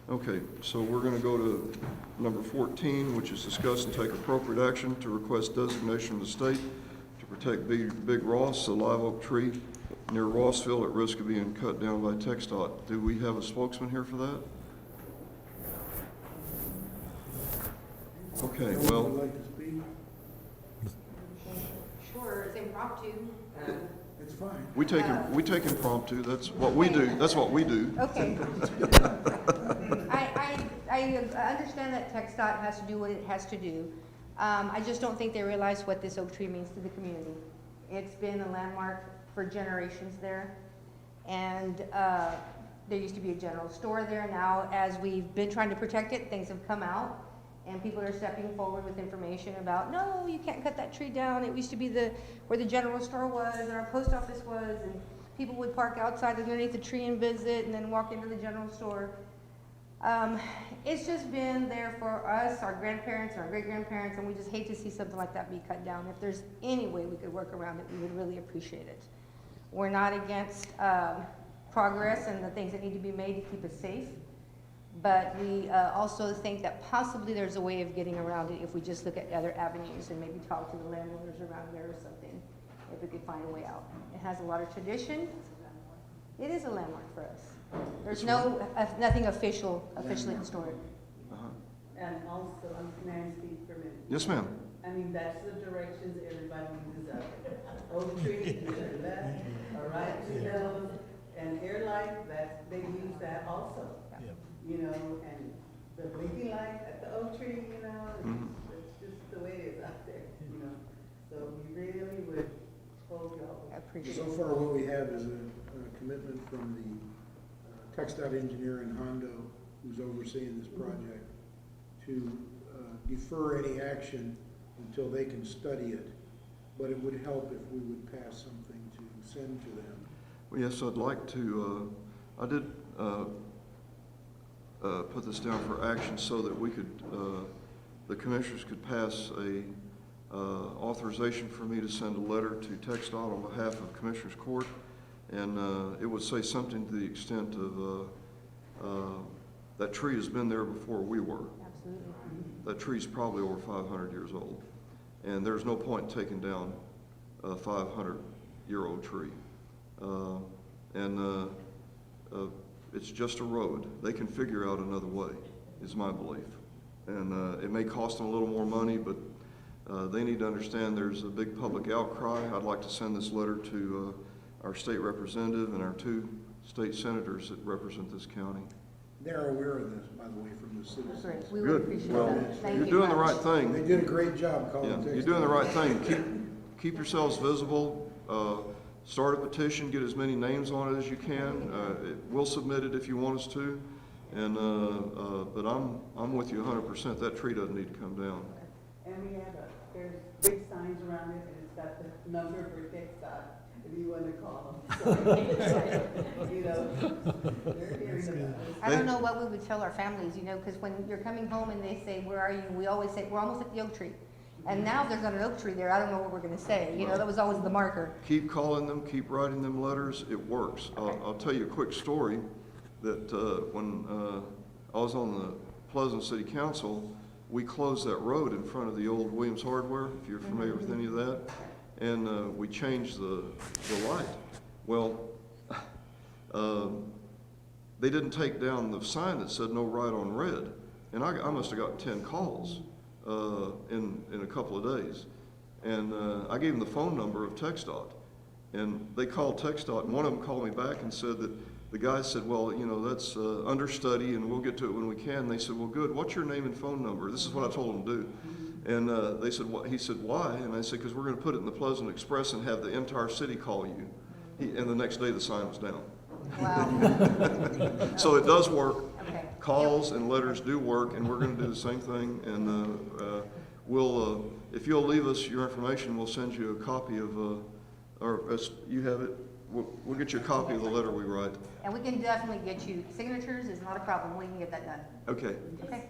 Okay, so we're going to go to number 14, which is discuss and take appropriate action to request designation of the state to protect Big Ross, a live oak tree near Rossville at risk of being cut down by TxDOT. Do we have a spokesman here for that? Okay,
Would
well,
like to speak?
Sure, it's impromptu.
It's fine.
we take impromptu. That's what we do. That's what we do.
Okay. I understand that TxDOT has to do what it has to do. I just don't think they realize what this oak tree means to the community. It's been a landmark for generations there. And there used to be a general store there. Now, as we've been trying to protect it, things have come out. And people are stepping forward with information about, no, you can't cut that tree down. It used to be where the general store was and our post office was, and people would park outside underneath the tree and visit and then walk into the general store. It's just been there for us, our grandparents, and our great-grandparents, and we just hate to see something like that be cut down. If there's any way we could work around it, we would really appreciate it. We're not against progress and the things that need to be made to keep us safe. But we also think that possibly there's a way of getting around it if we just look at other avenues and maybe talk to the landowners around there or something, if we could find a way out. It has a lot of tradition. It is a landmark for us. There's nothing officially historic.
And also, may I speak for a minute?
Yes, ma'am.
I mean, that's the directions everybody uses up. Oak tree, to the left, or right, to those, and air light, they use that also. You know, and the blinking light at the oak tree, you know, it's just the way it is out there, you know. So we really would hope y'all.
I appreciate
So
it.
far, what we have is a commitment from the TxDOT engineer in Hondo, who's overseeing this project, to defer any action until they can study it. But it would help if we would pass something to send to them.
Well, yes, I'd like to, I did put this down for action so that we could, the commissioners could pass a authorization for me to send a letter to TxDOT on behalf of Commissioners Court. And it would say something to the extent of, that tree has been there before we were.
Absolutely.
That tree's probably over 500 years old. And there's no point taking down a 500-year-old tree. It's just a road. They can figure out another way, is my belief. And it may cost them a little more money, but they need to understand there's a big public outcry. I'd like to send this letter to our state representative and our 2 state senators that represent this county.
They're aware of this, by the way, from the citizens.
Great. We would
Good.
appreciate
Well,
that. Thank you.
you're doing the
much.
right thing.
They did a great job calling
Yeah,
TxDOT.
you're doing the right thing. Keep yourselves visible. Start a petition, get as many names on it as you can. We'll submit it if you want us to. And, but I'm with you 100%. That tree doesn't need to come down.
And we have there's big signs around it, and it's got the number for TxDOT, if you want to call them. So, you know, they're hearing about it.
I don't know what we would tell our families, you know, because when you're coming home and they say, where are you? We always say, we're almost at the oak tree. And now there's not an oak tree there. I don't know what we're going to say. You know, that was always the marker.
Keep calling them, keep writing them letters. It works. I'll tell you a quick story that when I was on the Pleasant City Council, we closed that road in front of the old Williams Hardware, if you're familiar with any of that, and we changed the light. Well, they didn't take down the sign that said no right on red, and I must have got 10 calls in a couple of days. And I gave them the phone number of TxDOT, and they called TxDOT, and one of them called me back and said that the guy said, well, you know, that's understudy, and we'll get to it when we can. And they said, well, good, what's your name and phone number? This is what I told them to do. And they said, what? He said, why? And I said, because we're going to put it in the Pleasant Express and have the entire city call you. And the next day, the sign was down.
Wow.
So it does work.
Okay.
Calls and letters do work, and we're going to do the same thing. And we'll, if you'll leave us your information, we'll send you a copy of, you have it. We'll get you a copy of the letter we write.
And we can definitely get you, signatures is not a problem, we can get that done.
Okay.
Okay.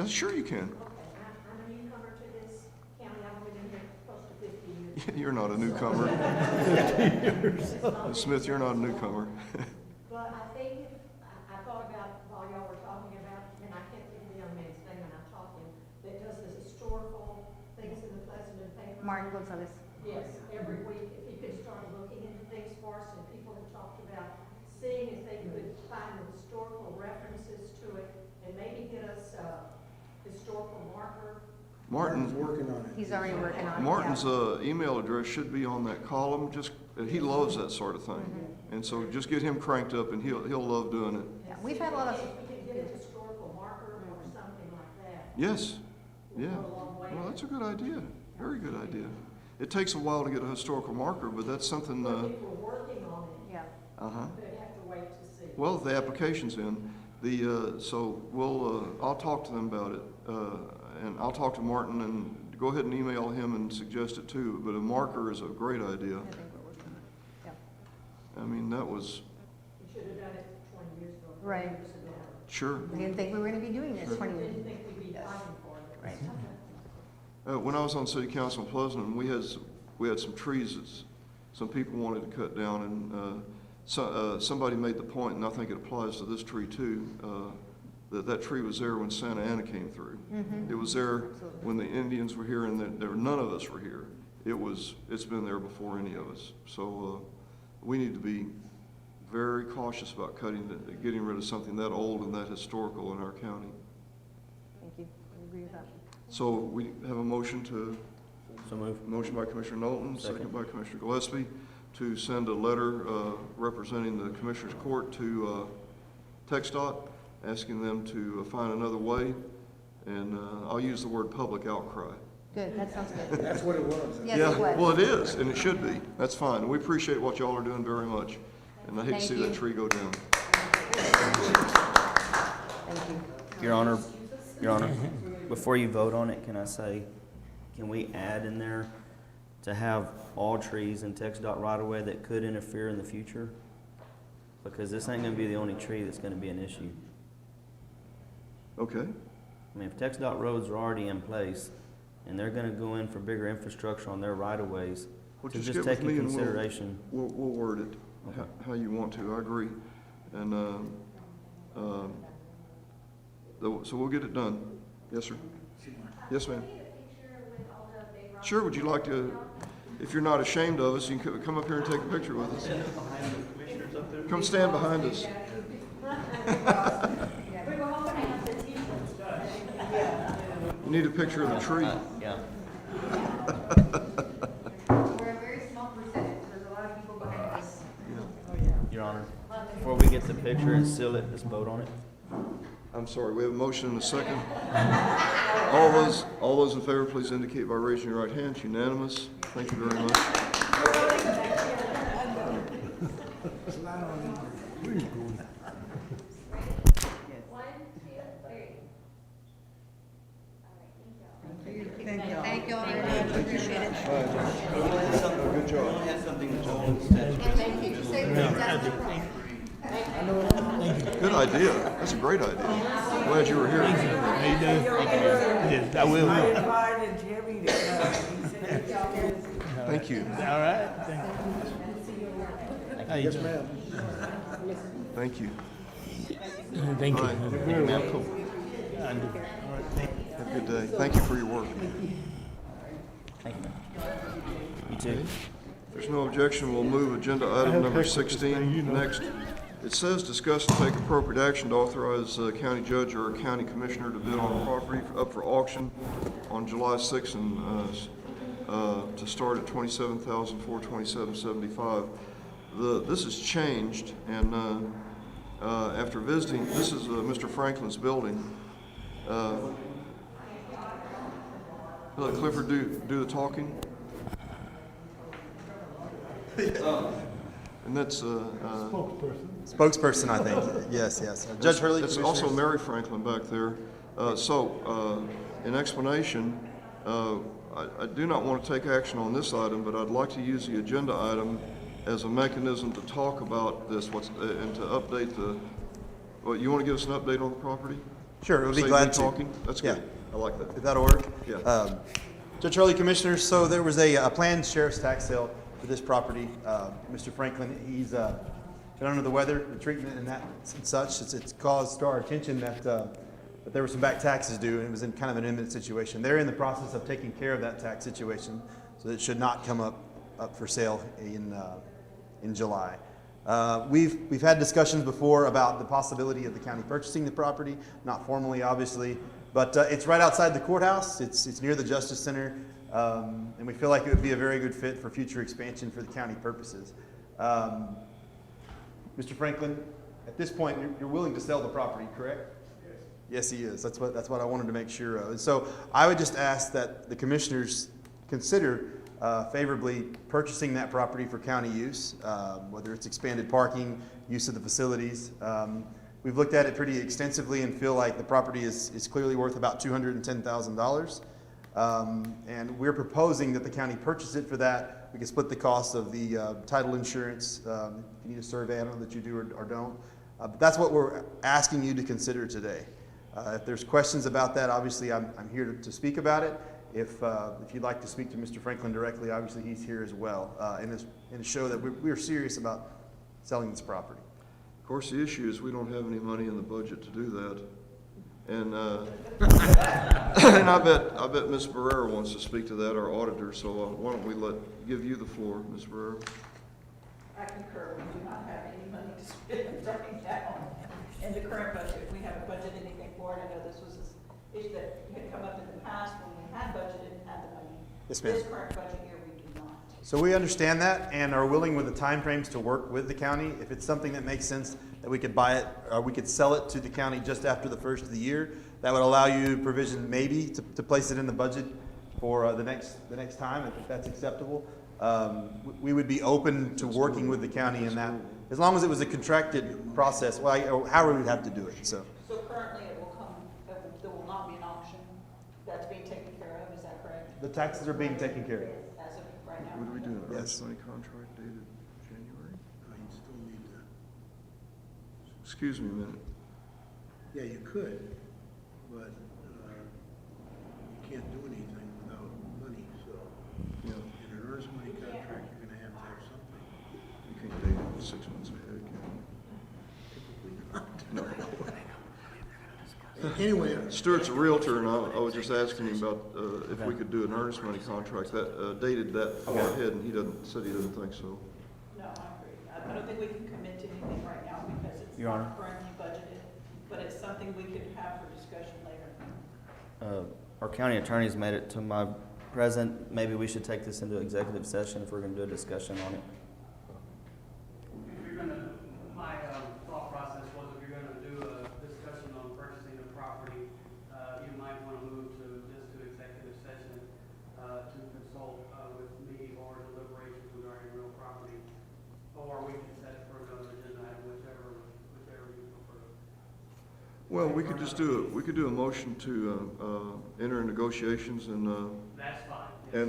Sure you can.
I'm a newcomer to this county, I've only been here close to 50 years.
You're not a newcomer. Smith, you're not a newcomer.
But I think, I thought about, while y'all were talking about, and I can't think of the young man's name when I'm talking, that does the historical things in the Pleasanton paper.
Martin Gonzalez.
Yes, every week, if he could start looking into things for us, and people have talked about seeing if they could find the historical references to it, and maybe get us a historical marker.
Martin,
Working on it.
He's already working on it.
Martin's
yeah.
email address should be on that column. Just he loves that sort of thing, and so just get him cranked up, and he'll love doing it.
Yeah, we've had a lot of,
If we could get a historical marker or something like that.
Yes, yeah.
Go a long way.
Well, that's a good idea. Very good idea. It takes a while to get a historical marker, but that's something.
But if we're working on it,
yeah.
they'd have to wait to see.
Well, the application's in. So we'll. I'll talk to them about it, and I'll talk to Martin and go ahead and email him and suggest it too. But a marker is a great idea.
I think we're working on it. Yeah.
I mean, that was
We should have done it 20 years ago.
Right.
Years ago.
sure.
We didn't think we were gonna be doing this 20
We
years.
didn't think we'd be fighting for it.
Right.
When I was on city council in Pleasanton, we had some trees that some people wanted to cut down, and somebody made the point, and I think it applies to this tree too, that tree was there when Santa Ana came through. It was there when the Indians were here, and there none of us were here. It's been there before any of us. So we need to be very cautious about getting rid of something that old and that historical in our county.
Thank you. I agree with that.
So we have a motion to.
So moved.
Motion by Commissioner Knowlton, second by Commissioner Gillespie, to send a letter representing the Commissioners Court to TxDOT, asking them to find another way, and I'll use the word public outcry.
Good, that sounds good.
That's what it was.
Yes,
Yeah,
it was.
well, it is, and it should be. That's fine. We appreciate what y'all are doing very much, and I hate to
Thank
see
you.
that tree go down.
Thank you.
Your Honor, before you vote on it, can I say, can we add in there to have all trees in TxDOT right-of-way that could interfere in the future? Because this ain't gonna be the only tree that's gonna be an issue.
Okay,
I mean, if TxDOT roads are already in place, and they're gonna go in for bigger infrastructure on their right-of-ways,
well,
to
just
just
get
take
with me
in
and
consideration.
we'll word it
Okay.
how you want to. I agree. And so we'll get it done. Yes, sir. Yes, ma'am. Sure, would you like to, if you're not ashamed of us, you can come up here and take a picture with us. Come stand behind us. You need a picture of the tree.
Yeah.
We're a very small percentage, there's a lot of people behind us.
Your Honor, before we get the picture and seal it, let's vote on it.
I'm sorry, we have a motion and a second. All those in favor, please indicate by raising your right hand. It's unanimous. Thank you very much.
Thank you all very much, appreciate it.
Good job.
And thank you. Say that.
Good idea. That's a great idea. Glad you were here.
Yes, I will.
Invited Jimmy to come, he said he's scared.
Thank you.
All right, thank you. How you
Yes,
doing?
ma'am.
Thank you.
Thank
All
you.
right.
You're very welcome.
I do. All right, thank you.
Have a good day. Thank you for your work.
Thank you. You too.
If there's no objection, we'll move agenda
have
item number
heck with this thing,
16
you know.
next. It says discuss and take appropriate action to authorize a county judge or a county commissioner to bid on property up for auction on July 6th and to start at $27,427.75. This has changed, and after visiting, this is Mr. Franklin's building. Let Clifford do the talking. And that's
Spokesperson, I think. Yes, yes. Judge Hurley,
It's also
Commissioners.
Mary Franklin back there. In explanation, I do not want to take action on this item, but I'd like to use the agenda item as a mechanism to talk about this, and to update you want to give us an update on the property?
Sure, we'll be
Save me
glad to.
talking? That's
Yeah.
good. I like that.
If that'll work.
Yeah.
Judge Hurley, Commissioners, so there was a planned sheriff's tax sale for this property. Mr. Franklin, he's been under the weather, the treatment and that and such. It's caused our attention that there were some back taxes due, and it was in kind of an imminent situation. They're in the process of taking care of that tax situation, so it should not come up for sale in July. We've had discussions before about the possibility of the county purchasing the property, not formally, obviously, but it's right outside the courthouse. It's near the Justice Center, and we feel like it would be a very good fit for future expansion for the county purposes. Mr. Franklin, at this point, you're willing to sell the property, correct? Yes, he is. That's what I wanted to make sure of. And so I would just ask that the commissioners consider favorably purchasing that property for county use, whether it's expanded parking, use of the facilities. We've looked at it pretty extensively and feel like the property is clearly worth about $210,000. And we're proposing that the county purchase it for that. We can split the cost of the title insurance. If you need a survey, I don't know that you do or don't. But that's what we're asking you to consider today. If there's questions about that, obviously I'm here to speak about it. If you'd like to speak to Mr. Franklin directly, obviously he's here as well, and to show that we're serious about selling this property.
Of course, the issue is we don't have any money in the budget to do that. And, and I bet Ms. Barrera wants to speak to that, our auditor, so why don't we give you the floor, Ms. Barrera?
I concur, we do not have any money to spend right now in the current budget. We haven't budgeted anything for it. I know this was an issue that had come up in the past when we had budgeted and had the money.
Yes, ma'am.
This current budget year, we do not.
So we understand that and are willing with the timeframes to work with the county. If it's something that makes sense that we could buy it, or we could sell it to the county just after the first of the year, that would allow you provision maybe to place it in the budget for the next time, if that's acceptable. We would be open to working with the county in that, as long as it was a contracted process, well, however we'd have to do it, so.
So currently it will come, there will not be an auction that's being taken care of, is that correct?
The taxes are being taken care of.
As of right now?
What do we do, an
Yes.
earnest money contract dated January?
You still need to,
Excuse me a minute.
yeah, you could, but you can't do anything without money, so
Yeah,
in an earnest money contract, you're gonna have something.
you can't date it 6 months ahead, can you? No.
Anyway,
Stuart's a realtor, and I was just asking him about if we could do an earnest money contract that dated that far ahead, and he said he doesn't think so.
No, I agree. I don't think we can commit to anything right now because it's
Your Honor.
not currently budgeted, but it's something we could have for discussion later.
Our county attorney's made it to my present. Maybe we should take this into executive session if we're going to do a discussion on it.
If you're gonna, my thought process was if you're gonna do a discussion on purchasing the property, you might wanna move to executive session, to consult, with me or deliberations regarding real property. Or we can set it for another agenda item, whichever you prefer.
Well, we could just we could do a motion to enter negotiations and
That's fine. As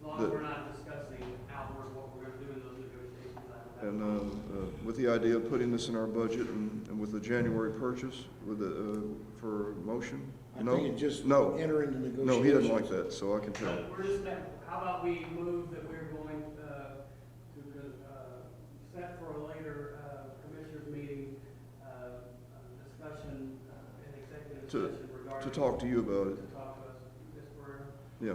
long as we're not discussing outward what we're gonna do in those negotiations,
with the idea of putting this in our budget and with the January purchase for motion?
I
No?
think it just
No.
enter into negotiations.
No, he doesn't like that, so I can tell.
But we're just, how about we move that we're going to set for a later commissioners meeting, discussion
to talk to you about it. Yeah,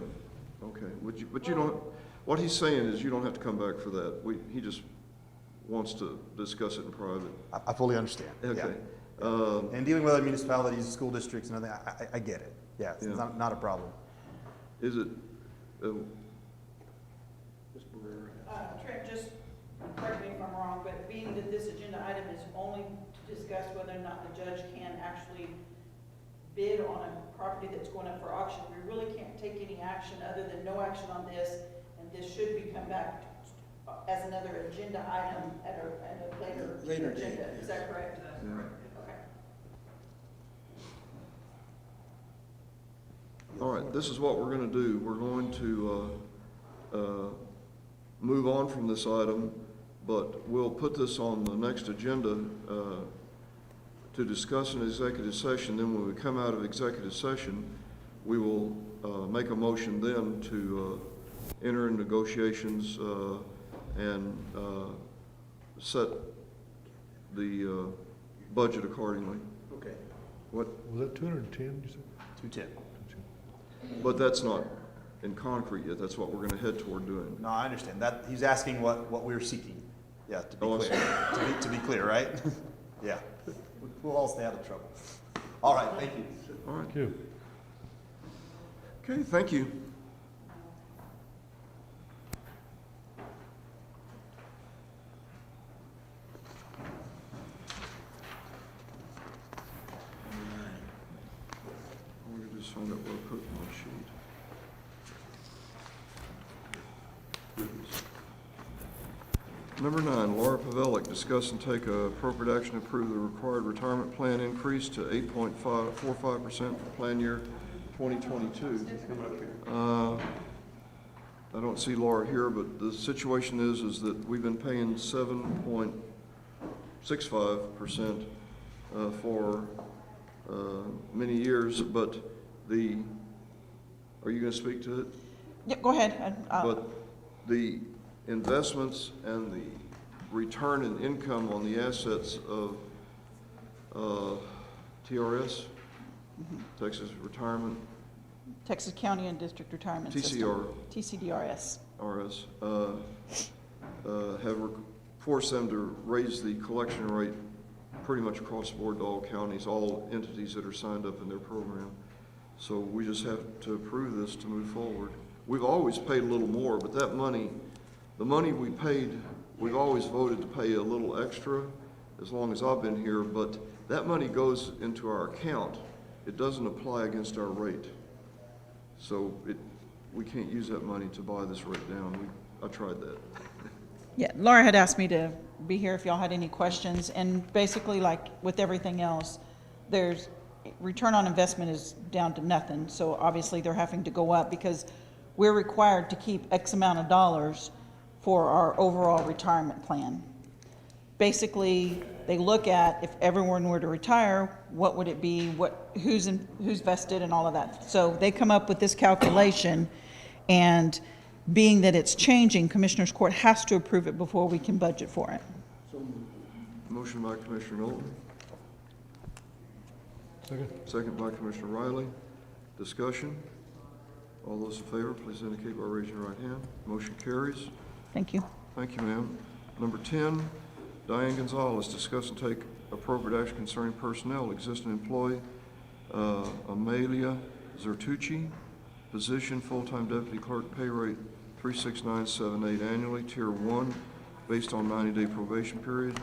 okay. But you don't, what he's saying is you don't have to come back for that. He just wants to discuss it in private.
I fully understand.
Okay.
Yeah. And dealing with other municipalities, school districts and everything, I get it. Yeah, it's
Yeah.
not a problem.
Is it,
Trent, just correct me if I'm wrong, but being that this agenda item is only to discuss whether or not the judge can actually bid on a property that's going up for auction, we really can't take any action other than no action on this, and this should be come back as another agenda item at a later
date,
agenda. Is that correct?
Yeah.
Okay.
all right, this is what we're gonna do. We're going to, move on from this item, but we'll put this on the next agenda, to discuss in executive session. Then when we come out of executive session, we will, make a motion then to, enter in negotiations, and, set the, budget accordingly.
Okay.
What,
Was that 210, you said?
210.
but that's not in concrete yet. That's what we're gonna head toward doing.
No, I understand. That, he's asking what we're seeking. Yeah, to be
Oh, I
clear. To be clear, right? Yeah. We'll all stay out of trouble. All right, thank you.
All right.
Thank you.
Okay, thank you. I'm gonna just find out what I put in my sheet. Number 9, Laura Pavelic, discuss and take appropriate action to approve the required retirement plan increase to 8.45% for plan year 2022. I don't see Laura here, but the situation is that we've been paying 7.65% for many years, but are you gonna speak to it?
Yeah, go ahead.
But the investments and the return in income on the assets of TRS, Texas Retirement,
Texas County and District Retirement
TCR,
TCDRS.
RS, have forced them to raise the collection rate pretty much across the board to all counties, all entities that are signed up in their program. So we just have to approve this to move forward. We've always paid a little more, but that money, the money we paid, we've always voted to pay a little extra as long as I've been here, but that money goes into our account. It doesn't apply against our rate. So we can't use that money to buy this rate down. I tried that.
Yeah, Laura had asked me to be here if y'all had any questions, and basically, like with everything else, there's, return on investment is down to nothing, so obviously they're having to go up because we're required to keep X amount of dollars for our overall retirement plan. Basically, they look at if everyone were to retire, what would it be, who's vested and all of that. So they come up with this calculation, and being that it's changing, Commissioners Court has to approve it before we can budget for it.
Motion by Commissioner Knowlton,
Second.
second by Commissioner Riley. Discussion. All those in favor, please indicate by raising your right hand. Motion carries.
Thank you.
Thank you, ma'am. Number 10, Diane Gonzalez, discuss and take appropriate action concerning personnel, existing employee, Amelia Zertucci, position, full-time deputy clerk, pay rate 36978 annually, tier 1, based on 90-day probation period.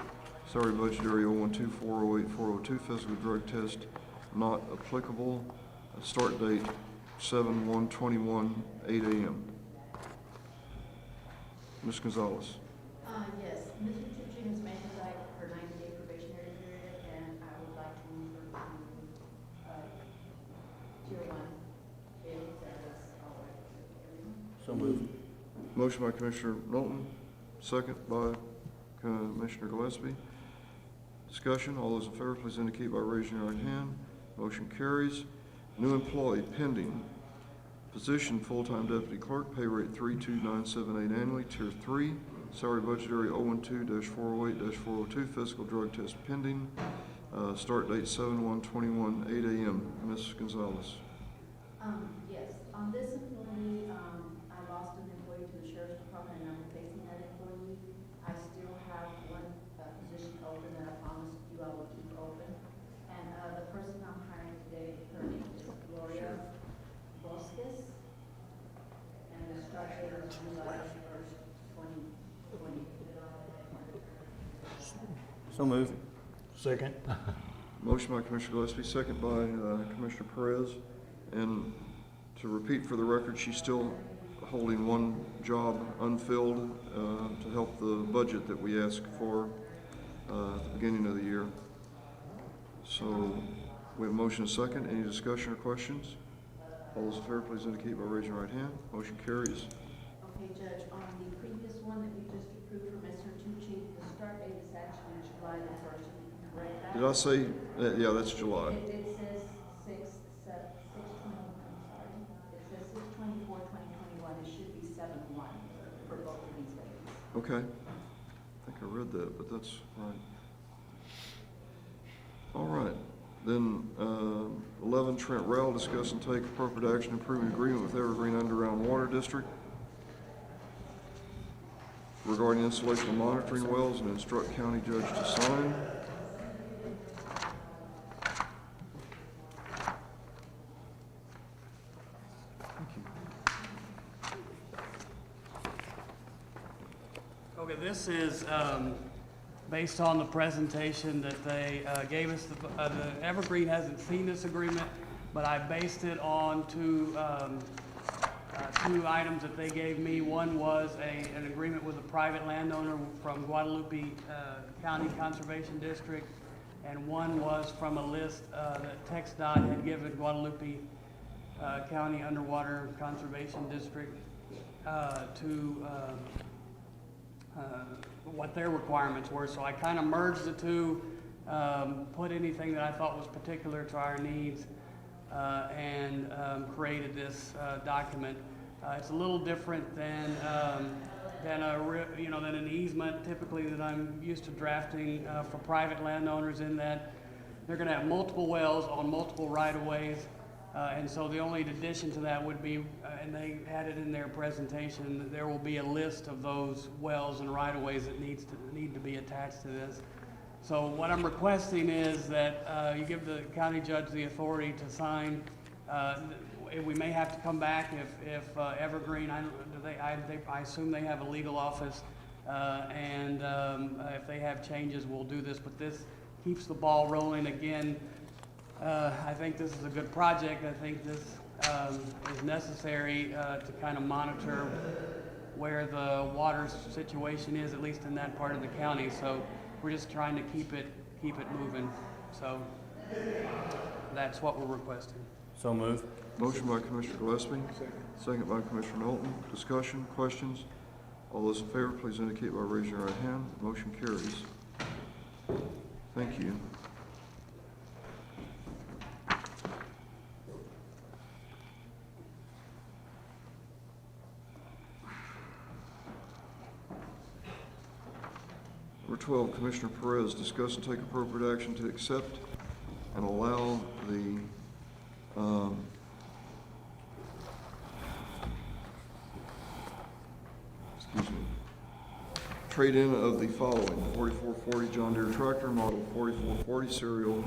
Salary budget area 012-408-402, physical drug test not applicable. Start date 7/1/21, 8 a.m. Ms. Gonzalez.
Yes, Mr. Tucci has mentioned like her 90-day probationary period, and I would like to move her to tier 1. If that is all right with everyone.
So moved.
Motion by Commissioner Knowlton, second by Commissioner Gillespie. Discussion, all those in favor, please indicate by raising your right hand. Motion carries. New employee pending. Position, full-time deputy clerk, pay rate 32978 annually, tier 3. Salary budget area 012-408-402, physical drug test pending. Start date 7/1/21, 8 a.m. Ms. Gonzalez.
Yes, on this employee, I lost an employee to the sheriff's department, and I'm replacing that employee. I still have one position open that I promised you I would keep open. And, the person I'm hiring today, her name is Gloria Bosques, and the start date is July 1st, 2020.
So move.
Second.
Motion by Commissioner Gillespie, second by Commissioner Perez. And to repeat for the record, she's still holding one job unfilled to help the budget that we asked for at the beginning of the year. So we have a motion and a second. Any discussion or questions? All those in favor, please indicate by raising your right hand. Motion carries.
Okay, Judge, on the previous one that we just approved for Mr. Tucci, the start date is actually July the 1st. If you can correct that.
Did I say, yeah, that's July.
It says 6/20, I'm sorry. It says 6/24/2021. It should be 7/1 for both of these dates.
Okay. I think I read that, but that's right. All right. Then 11, Trent Rowell, discuss and take appropriate action improving agreement with Evergreen Underground Water District regarding installation of monitoring wells and instruct county judge to sign.
Okay, this is based on the presentation that they gave us. The Evergreen hasn't seen this agreement, but I based it on two items that they gave me. One was an agreement with a private landowner from Guadalupe County Conservation District, and one was from a list that TxDOT had given Guadalupe County Underwater Conservation District to what their requirements were. So I kind of merged the two, put anything that I thought was particular to our needs, and created this document. It's a little different than an easement typically that I'm used to drafting for private landowners, in that they're going to have multiple wells on multiple right-of-ways. And so the only addition to that would be, and they had it in their presentation, that there will be a list of those wells and right-of-ways that need to be attached to this. So what I'm requesting is that you give the county judge the authority to sign. We may have to come back if Evergreen, I assume they have a legal office, and if they have changes, we'll do this. But this keeps the ball rolling again. I think this is a good project. I think this is necessary to kind of monitor where the water situation is, at least in that part of the county. So we're just trying to keep it moving. So that's what we're requesting.
So move.
Motion by Commissioner Gillespie, second by Commissioner Knowlton. Discussion, questions? All those in favor, please indicate by raising your right hand. Motion carries. Thank you. Number 12, Commissioner Perez, discuss and take appropriate action to accept and allow the trade-in of the following: 4440 John Deere tractor, model 4440, serial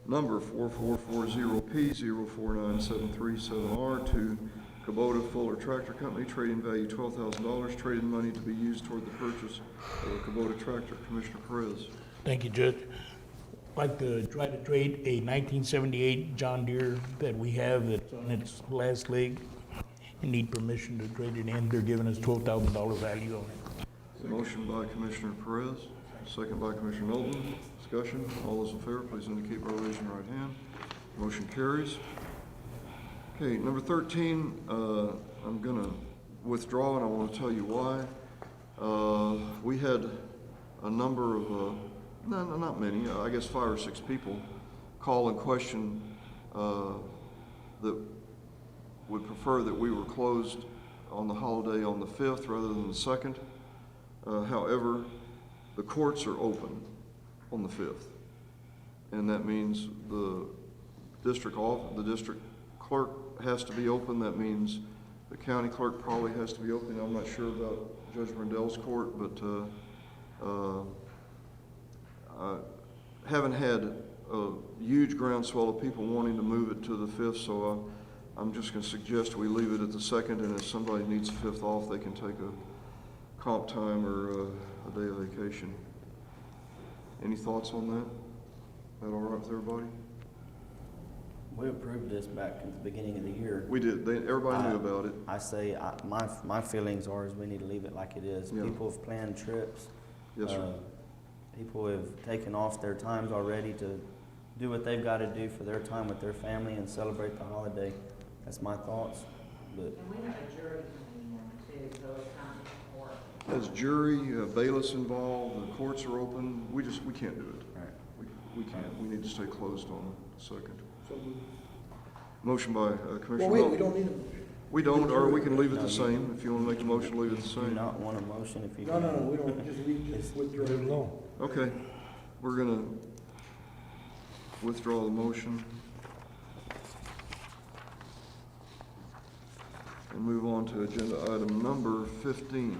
number 4440P049737R to Kubota Fuller Tractor Company, trade-in value $12,000, trade-in money to be used toward the purchase of a Kubota tractor. Commissioner Perez.
Thank you, Judge. I'd like to try to trade a 1978 John Deere that we have that's on its last leg and need permission to trade it in. They're giving us $12,000 value on it.
Motion by Commissioner Perez, second by Commissioner Knowlton. Discussion. All those in favor, please indicate by raising your right hand. Motion carries. Okay, number 13, I'm going to withdraw, and I want to tell you why. We had a number of, not many, I guess 5 or 6 people call and question that would prefer that we were closed on the holiday on the 5th rather than the 2nd. However, the courts are open on the 5th. and that means the district clerk has to be open. That means the county clerk probably has to be open. I'm not sure about Judge Rendell's court, but I haven't had a huge groundswell of people wanting to move it to the 5th, so I'm just going to suggest we leave it at the 2nd, and if somebody needs the 5th off, they can take a comp time or a day of vacation. Any thoughts on that? That all right with everybody?
We approved this back at the beginning of the year.
We did. Everybody knew about it.
I say, my feelings are is we need to leave it like it is.
Yeah.
People have planned trips.
Yes, sir.
People have taken off their times already to do what they've got to do for their time with their family and celebrate the holiday. That's my thoughts, but.
And we have a jury coming in too, so it's kind of work.
As jury, bailiffs involved, the courts are open, we can't do it.
Right.
We can't. We need to stay closed on the 2nd.
So moved.
Motion by Commissioner.
Well, wait, we don't need a motion.
We don't, or we can leave it the same. If you want to make the motion, leave it the
Do
same.
not want a motion if you.
No, we don't, just withdraw.
Leave it alone.
Okay, we're gonna withdraw the motion and move on to agenda item number 15.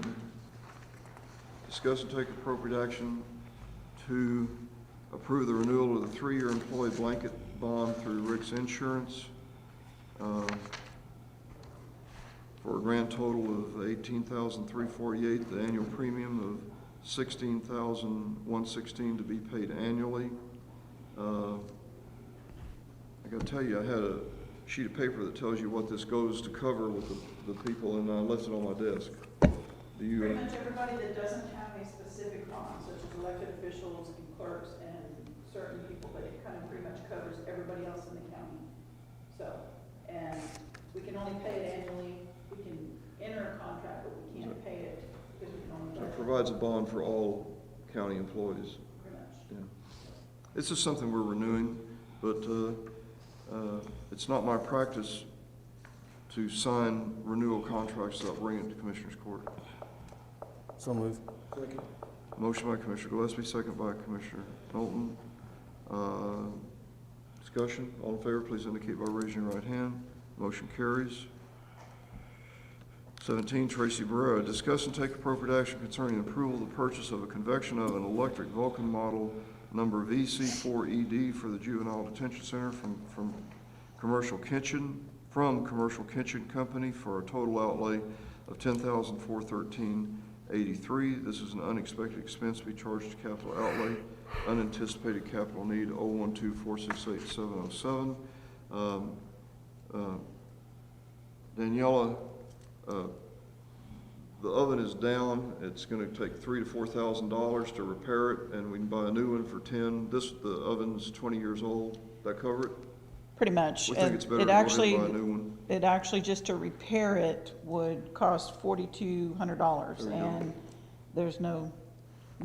Discuss and take appropriate action to approve the renewal of the 3-year employee blanket bond through Rick's Insurance for a grand total of $18,348, the annual premium of $16,116 to be paid annually. I gotta tell you, I had a sheet of paper that tells you what this goes to cover with the people, and I left it on my desk. Do you?
Pretty much everybody that doesn't have a specific bond, such as elected officials and clerks and certain people, but it kind of pretty much covers everybody else in the county. So, and we can only pay it annually. We can enter a contract, but we can't pay it because we can only.
It provides a bond for all county employees.
Pretty much.
Yeah. This is something we're renewing, but it's not my practice to sign renewal contracts without bringing it to Commissioners Court.
So move.
Second.
Motion by Commissioner Gillespie, second by Commissioner Knowlton. Discussion, all in favor, please indicate by raising your right hand. Motion carries. 17, Tracy Barrera, discuss and take appropriate action concerning approval of the purchase of a convection of an electric Vulcan model number VC4ED for the Juvenile Detention Center from Commercial Kitchen Company for a total outlay of $10,413.83. This is an unexpected expense to be charged to capital outlay. Unanticipated capital need 012-468-707. Daniela, the oven is down. It's going to take $3,000 to $4,000 to repair it, and we can buy a new one for $10,000. The oven's 20 years old. That cover it?
Pretty much.
We think it's better to go ahead and buy a new one.
It actually, just to repair it would cost $4,200,
There you go.
and there's no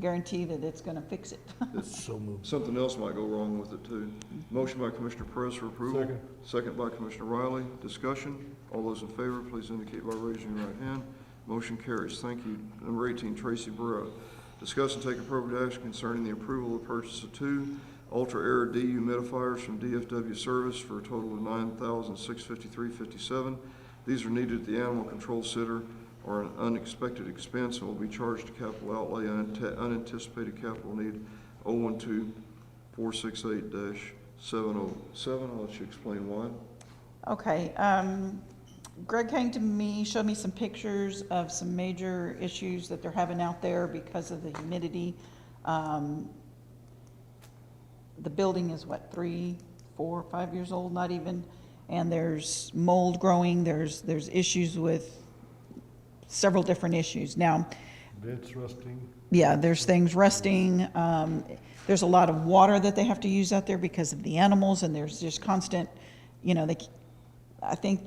guarantee that it's gonna fix it.
So moved.
Something else might go wrong with it, too. Motion by Commissioner Perez for approval.
Second.
Second by Commissioner Riley. Discussion. All those in favor, please indicate by raising your right hand. Motion carries. Thank you. Number 18, Tracy Barrera. Discuss and take appropriate action concerning the approval of purchase of 2 ultra-air dehumidifiers from DFW Service for a total of $9,653.57. These are needed at the Animal Control Center, are an unexpected expense and will be charged to capital outlay. Unanticipated capital need 012-468-707. I'll let you explain why.
Okay, Greg came to me, showed me some pictures of some major issues that they're having out there because of the humidity. The building is what, 3, 4, 5 years old, not even, and there's mold growing, there's issues with several different issues. Now,
Vents rusting.
yeah, there's things rusting, there's a lot of water that they have to use out there because of the animals, and there's just constant, you know, I think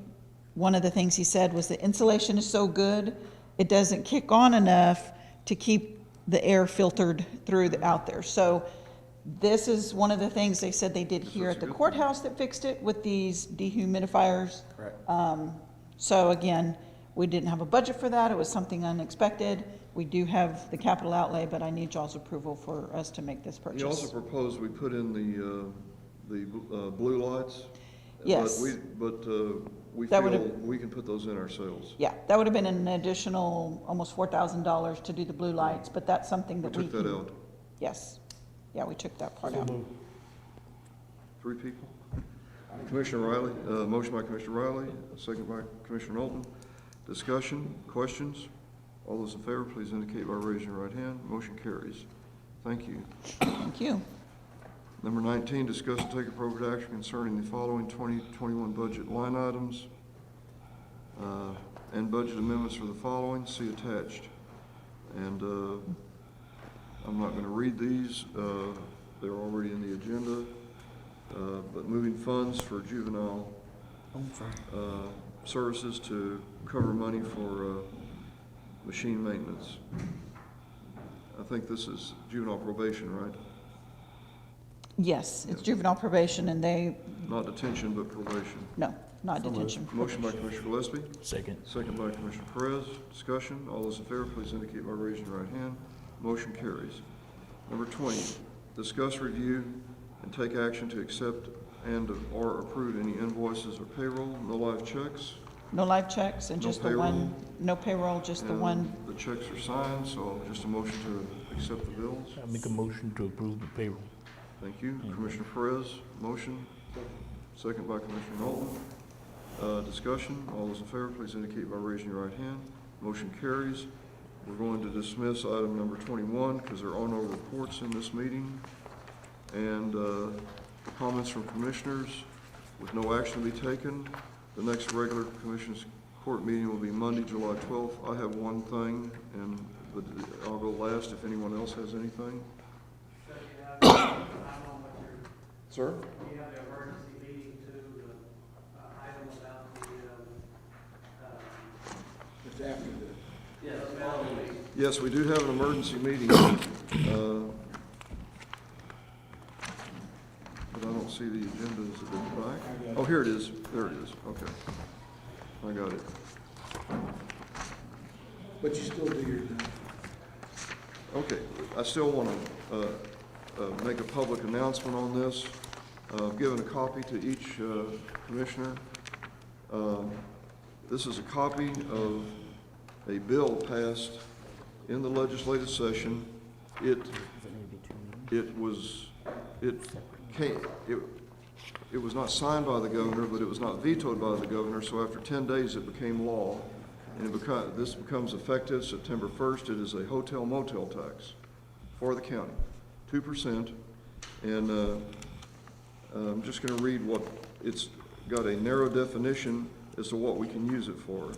one of the things he said was the insulation is so good, it doesn't kick on enough to keep the air filtered through out there. So this is one of the things they said they did here at the courthouse that fixed it with these dehumidifiers.
Correct.
So again, we didn't have a budget for that. It was something unexpected. We do have the capital outlay, but I need y'all's approval for us to make this
You also
purchase.
proposed we put in the blue lights.
Yes.
But we
That
feel
would've-
we can put those in ourselves.
Yeah, that would have been an additional almost $4,000 to do the blue lights, but that's something
We
that we
took that
can.
out.
Yes. Yeah, we took that part out.
3 people? Commissioner Riley, motion by Commissioner Riley, second by Commissioner Knowlton. Discussion, questions? All those in favor, please indicate by raising your right hand. Motion carries. Thank you.
Thank you.
Number 19, discuss and take appropriate action concerning the following 2021 budget line items and budget amendments for the following, see attached. And I'm not going to read these. They're already in the agenda. But moving funds for juvenile services to cover money for machine maintenance. I think this is juvenile probation, right?
Yes, it's juvenile probation and they,
Not detention, but probation.
no, not detention.
Motion by Commissioner Gillespie,
Second.
second by Commissioner Perez. Discussion. All those in favor, please indicate by raising your right hand. Motion carries. Number 20, discuss, review, and take action to accept and or approve any invoices or payroll, no live checks.
No live checks and
No
just the
payroll.
one, no payroll, just the
and
one.
The checks are signed, so just a motion to accept the bills.
I make a motion to approve the payroll.
Thank you. Commissioner Perez, motion. Second by Commissioner Knowlton. Discussion. All those in favor, please indicate by raising your right hand. Motion carries. We're going to dismiss item number 21 because there are no reports in this meeting. And comments from commissioners with no action to be taken. The next regular Commissioners Court meeting will be Monday, July 12th. I have one thing, and I'll go last if anyone else has anything. Sir?
You have the emergency meeting to the item about the,
It's after the.
yeah, the following week.
Yes, we do have an emergency meeting, but I don't see the agenda. Is it in the back? Oh, here it is. There it is. Okay. I got it.
But you still do your thing.
Okay, I still want to make a public announcement on this. I've given a copy to each commissioner. This is a copy of a bill passed in the legislative session. It was not signed by the governor, but it was not vetoed by the governor, so after 10 days it became law. And this becomes effective September 1st. It is a hotel motel tax for the county, 2%. And I'm just going to read what it's got, a narrow definition as to what we can use it for.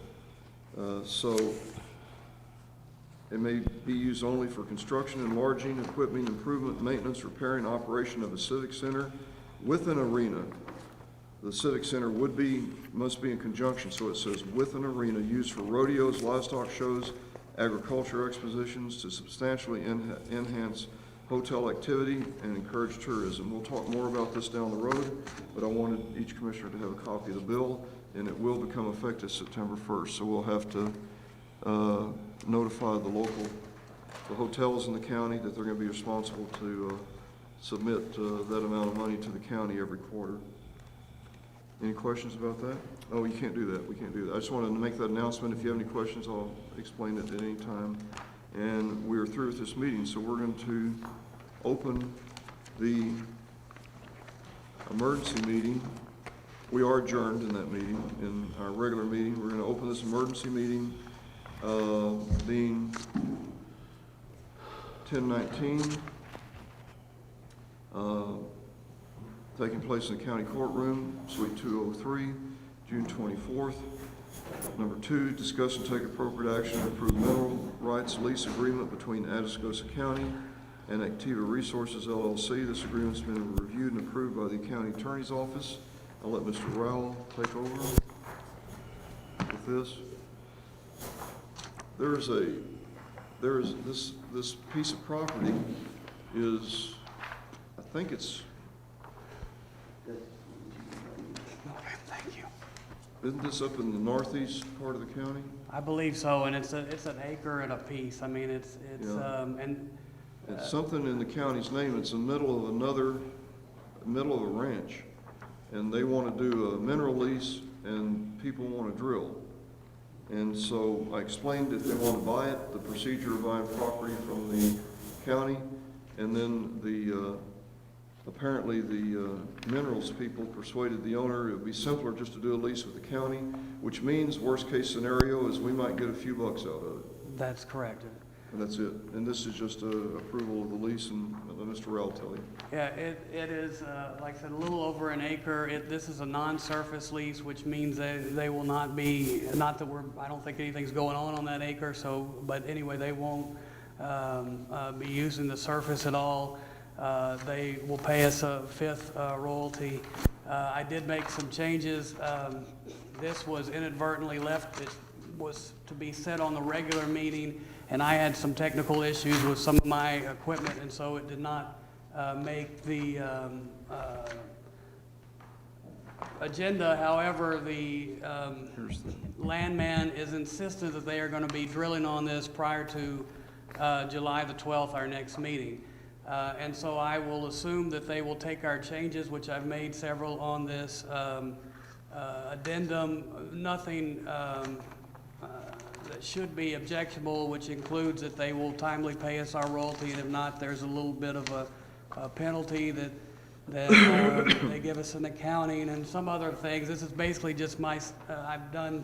So it may be used only for construction, enlarging, equipping, improvement, maintenance, repairing, operation of a civic center with an arena. The civic center must be in conjunction, so it says with an arena used for rodeos, livestock shows, agriculture expositions to substantially enhance hotel activity and encourage tourism. We'll talk more about this down the road, but I wanted each commissioner to have a copy of the bill, and it will become effective September 1st. So we'll have to notify the hotels in the county that they're going to be responsible to submit that amount of money to the county every quarter. Any questions about that? Oh, you can't do that. We can't do that. I just wanted to make that announcement. If you have any questions, I'll explain it at any time. And we're through with this meeting, so we're going to open the emergency meeting. We are adjourned in that meeting, in our regular meeting. We're going to open this emergency meeting being 10:19. Taking place in the county courtroom, suite 203, June 24th. Number 2, discuss and take appropriate action to approve mineral rights lease agreement between Atascosa County and Activa Resources LLC. This agreement's been reviewed and approved by the county attorney's office. I'll let Mr. Rowell take over with this. There is this piece of property is, I think it's. Okay, thank you. Isn't this up in the northeast part of the county?
I believe so, and it's an acre and a piece. I mean, it's,
Yeah.
and.
It's something in the county's name. It's in the middle of a ranch. And they want to do a mineral lease and people want to drill. And so I explained if they want to buy it, the procedure of buying property from the county. And then apparently the minerals people persuaded the owner it would be simpler just to do a lease with the county, which means worst case scenario is we might get a few bucks out of it.
That's correct.
And that's it. And this is just a approval of the lease, and Mr. Rowell will tell you.
Yeah, it is, like I said, a little over an acre. This is a non-surface lease, which means they will not be, not that I don't think anything's going on that acre, so, but anyway, they won't be using the surface at all. They will pay us a fifth royalty. I did make some changes. This was inadvertently left, it was to be set on the regular meeting, and I had some technical issues with some of my equipment, and so it did not make the agenda. However, the landman is insistent that they are going to be drilling on this prior to July the 12th, our next meeting. And so I will assume that they will take our changes, which I've made several on this addendum, nothing that should be objectionable, which includes that they will timely pay us our royalty, and if not, there's a little bit of a penalty that they give us an accounting and some other things. This is basically just I've done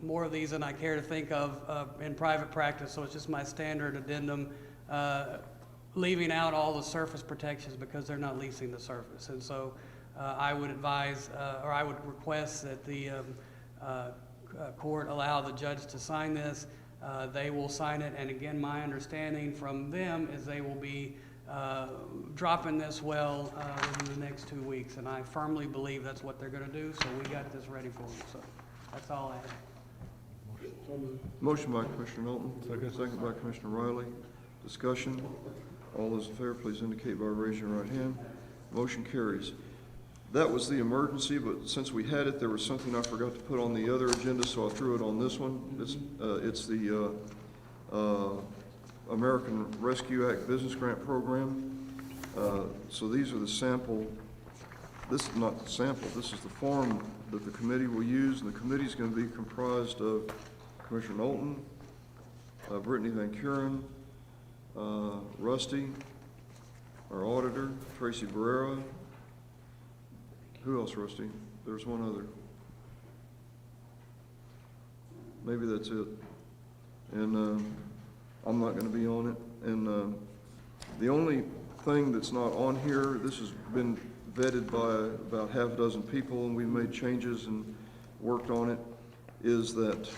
more of these than I care to think of in private practice, so it's just my standard addendum, leaving out all the surface protections because they're not leasing the surface. And so I would advise, or I would request that the court allow the judge to sign this. They will sign it, and again, my understanding from them is they will be dropping this well within the next 2 weeks, and I firmly believe that's what they're going to do, so we got this ready for them. So that's all I have.
Motion by Commissioner Milton, second by Commissioner Riley. Discussion. All those in favor, please indicate by raising your right hand. Motion carries. That was the emergency, but since we had it, there was something I forgot to put on the other agenda, so I threw it on this one. It's the American Rescue Act Business Grant Program. So these are the sample. This is not the sample. This is the form that the committee will use, and the committee is going to be comprised of Commissioner Knowlton, Brittany Van Kuren, Rusty, our auditor, Tracy Barrera. Who else, Rusty? There's one other. Maybe that's it. And I'm not going to be on it. And the only thing that's not on here, this has been vetted by about half a dozen people, and we've made changes and worked on it, is that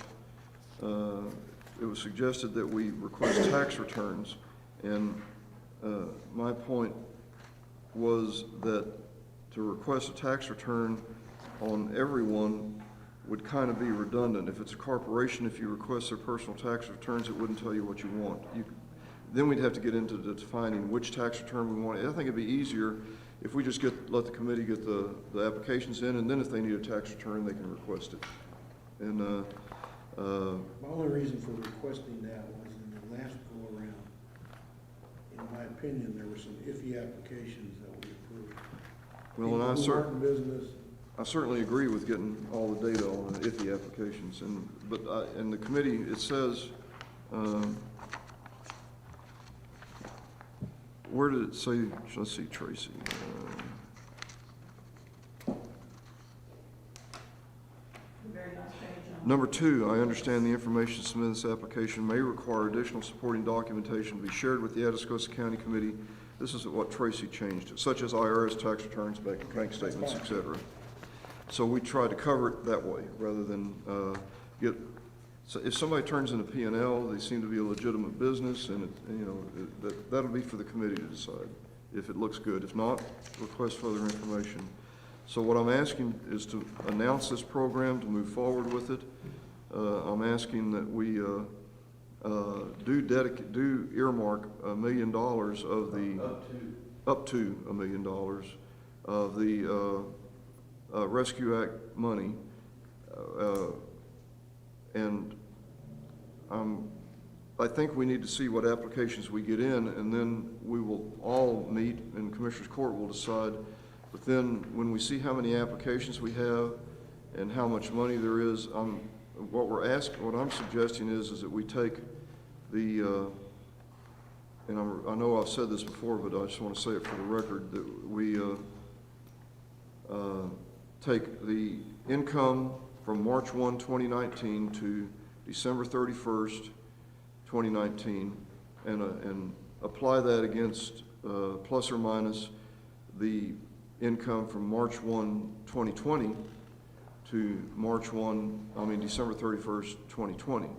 it was suggested that we request tax returns. And my point was that to request a tax return on everyone would kind of be redundant. If it's a corporation, if you request their personal tax returns, it wouldn't tell you what you want. Then we'd have to get into defining which tax return we want. I think it'd be easier if we just let the committee get the applications in, and then if they need a tax return, they can request it. And
My only reason for requesting that was in the last go-around, in my opinion, there were some iffy applications that we approved.
well, and
People who aren't in business.
I certainly agree with getting all the data on the iffy applications, but in the committee, it says, where did it say, let's see, Tracy. Number 2, I understand the information submitted in this application may require additional supporting documentation to be shared with the Atascosa County Committee. This is what Tracy changed, such as IRS tax returns, bank statements, et cetera. So we tried to cover it that way, rather than so if somebody turns in a P&L, they seem to be a legitimate business, and that'll be for the committee to decide if it looks good. If not, request further information. So what I'm asking is to announce this program, to move forward with it. I'm asking that we do earmark $1 million of the up to $1 million of the Rescue Act money. And I think we need to see what applications we get in, and then we will all meet, and Commissioners Court will decide. But then, when we see how many applications we have and how much money there is, what I'm suggesting is that we take the, I know I've said this before, but I just want to say it for the record, that we take the income from March 1, 2019 to December 31st, 2019, and apply that against plus or minus the income from March 1, 2020 to December 31st, 2020.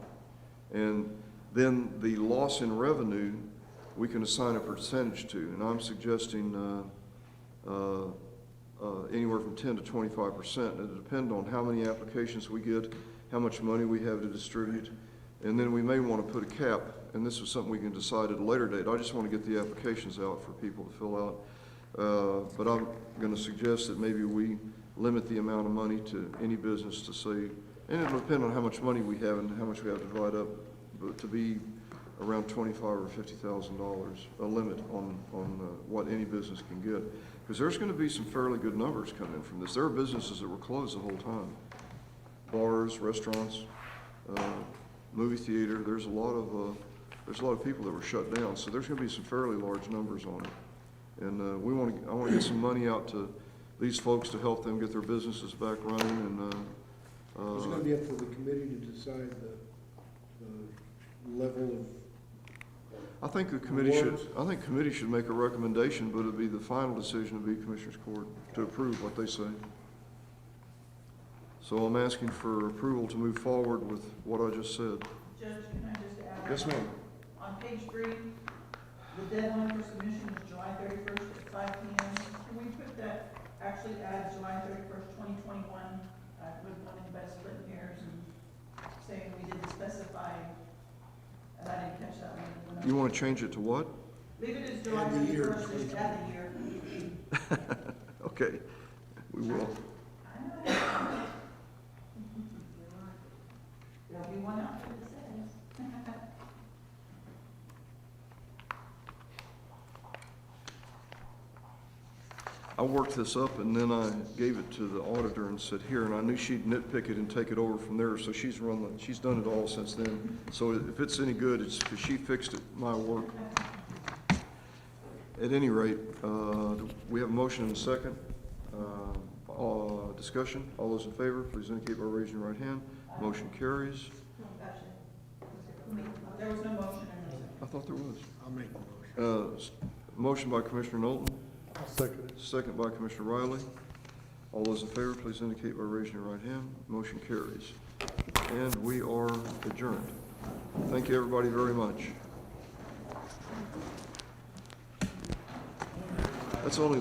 And then the loss in revenue, we can assign a percentage to, and I'm suggesting anywhere from 10 to 25%. It'll depend on how many applications we get, how much money we have to distribute, and then we may want to put a cap, and this is something we can decide at a later date. I just want to get the applications out for people to fill out. But I'm going to suggest that maybe we limit the amount of money to any business to say, and it'll depend on how much money we have and how much we have to divide up, but to be around $25,000 or $50,000, a limit on what any business can get. Because there's going to be some fairly good numbers coming in from this. There are businesses that were closed the whole time. Bars, restaurants, movie theater, there's a lot of people that were shut down, so there's going to be some fairly large numbers on it. And I want to get some money out to these folks to help them get their businesses back running. And
It's going to be up to the committee to decide the level of.
I think the committee should make a recommendation, but it'd be the final decision of the Commissioners Court to approve what they say. So I'm asking for approval to move forward with what I just said.
Judge, can I just add?
Yes, ma'am.
On page 3, the deadline for submission is July 31st at 5 p.m. Can we put that, actually add July 31st, 2021? I wouldn't want anybody splitting hairs and saying we didn't specify, and I didn't catch that one.
You want to change it to what?
Leave it as July
Add the year
31st, just add the year.
Okay, we will.
I know. There'll be one out there that says.
I worked this up, and then I gave it to the auditor and said, here, and I knew she'd nitpick it and take it over from there, so she's done it all since then. So if it's any good, it's because she fixed it, my work. At any rate, we have a motion and a second. Discussion, all those in favor, please indicate by raising your right hand. Motion carries.
There was no motion in this.
I thought there was.
I'll make the motion.
Motion by Commissioner Knowlton.
I'll second it.
Second by Commissioner Riley. All those in favor, please indicate by raising your right hand. Motion carries. And we are adjourned. Thank you, everybody, very much. That's only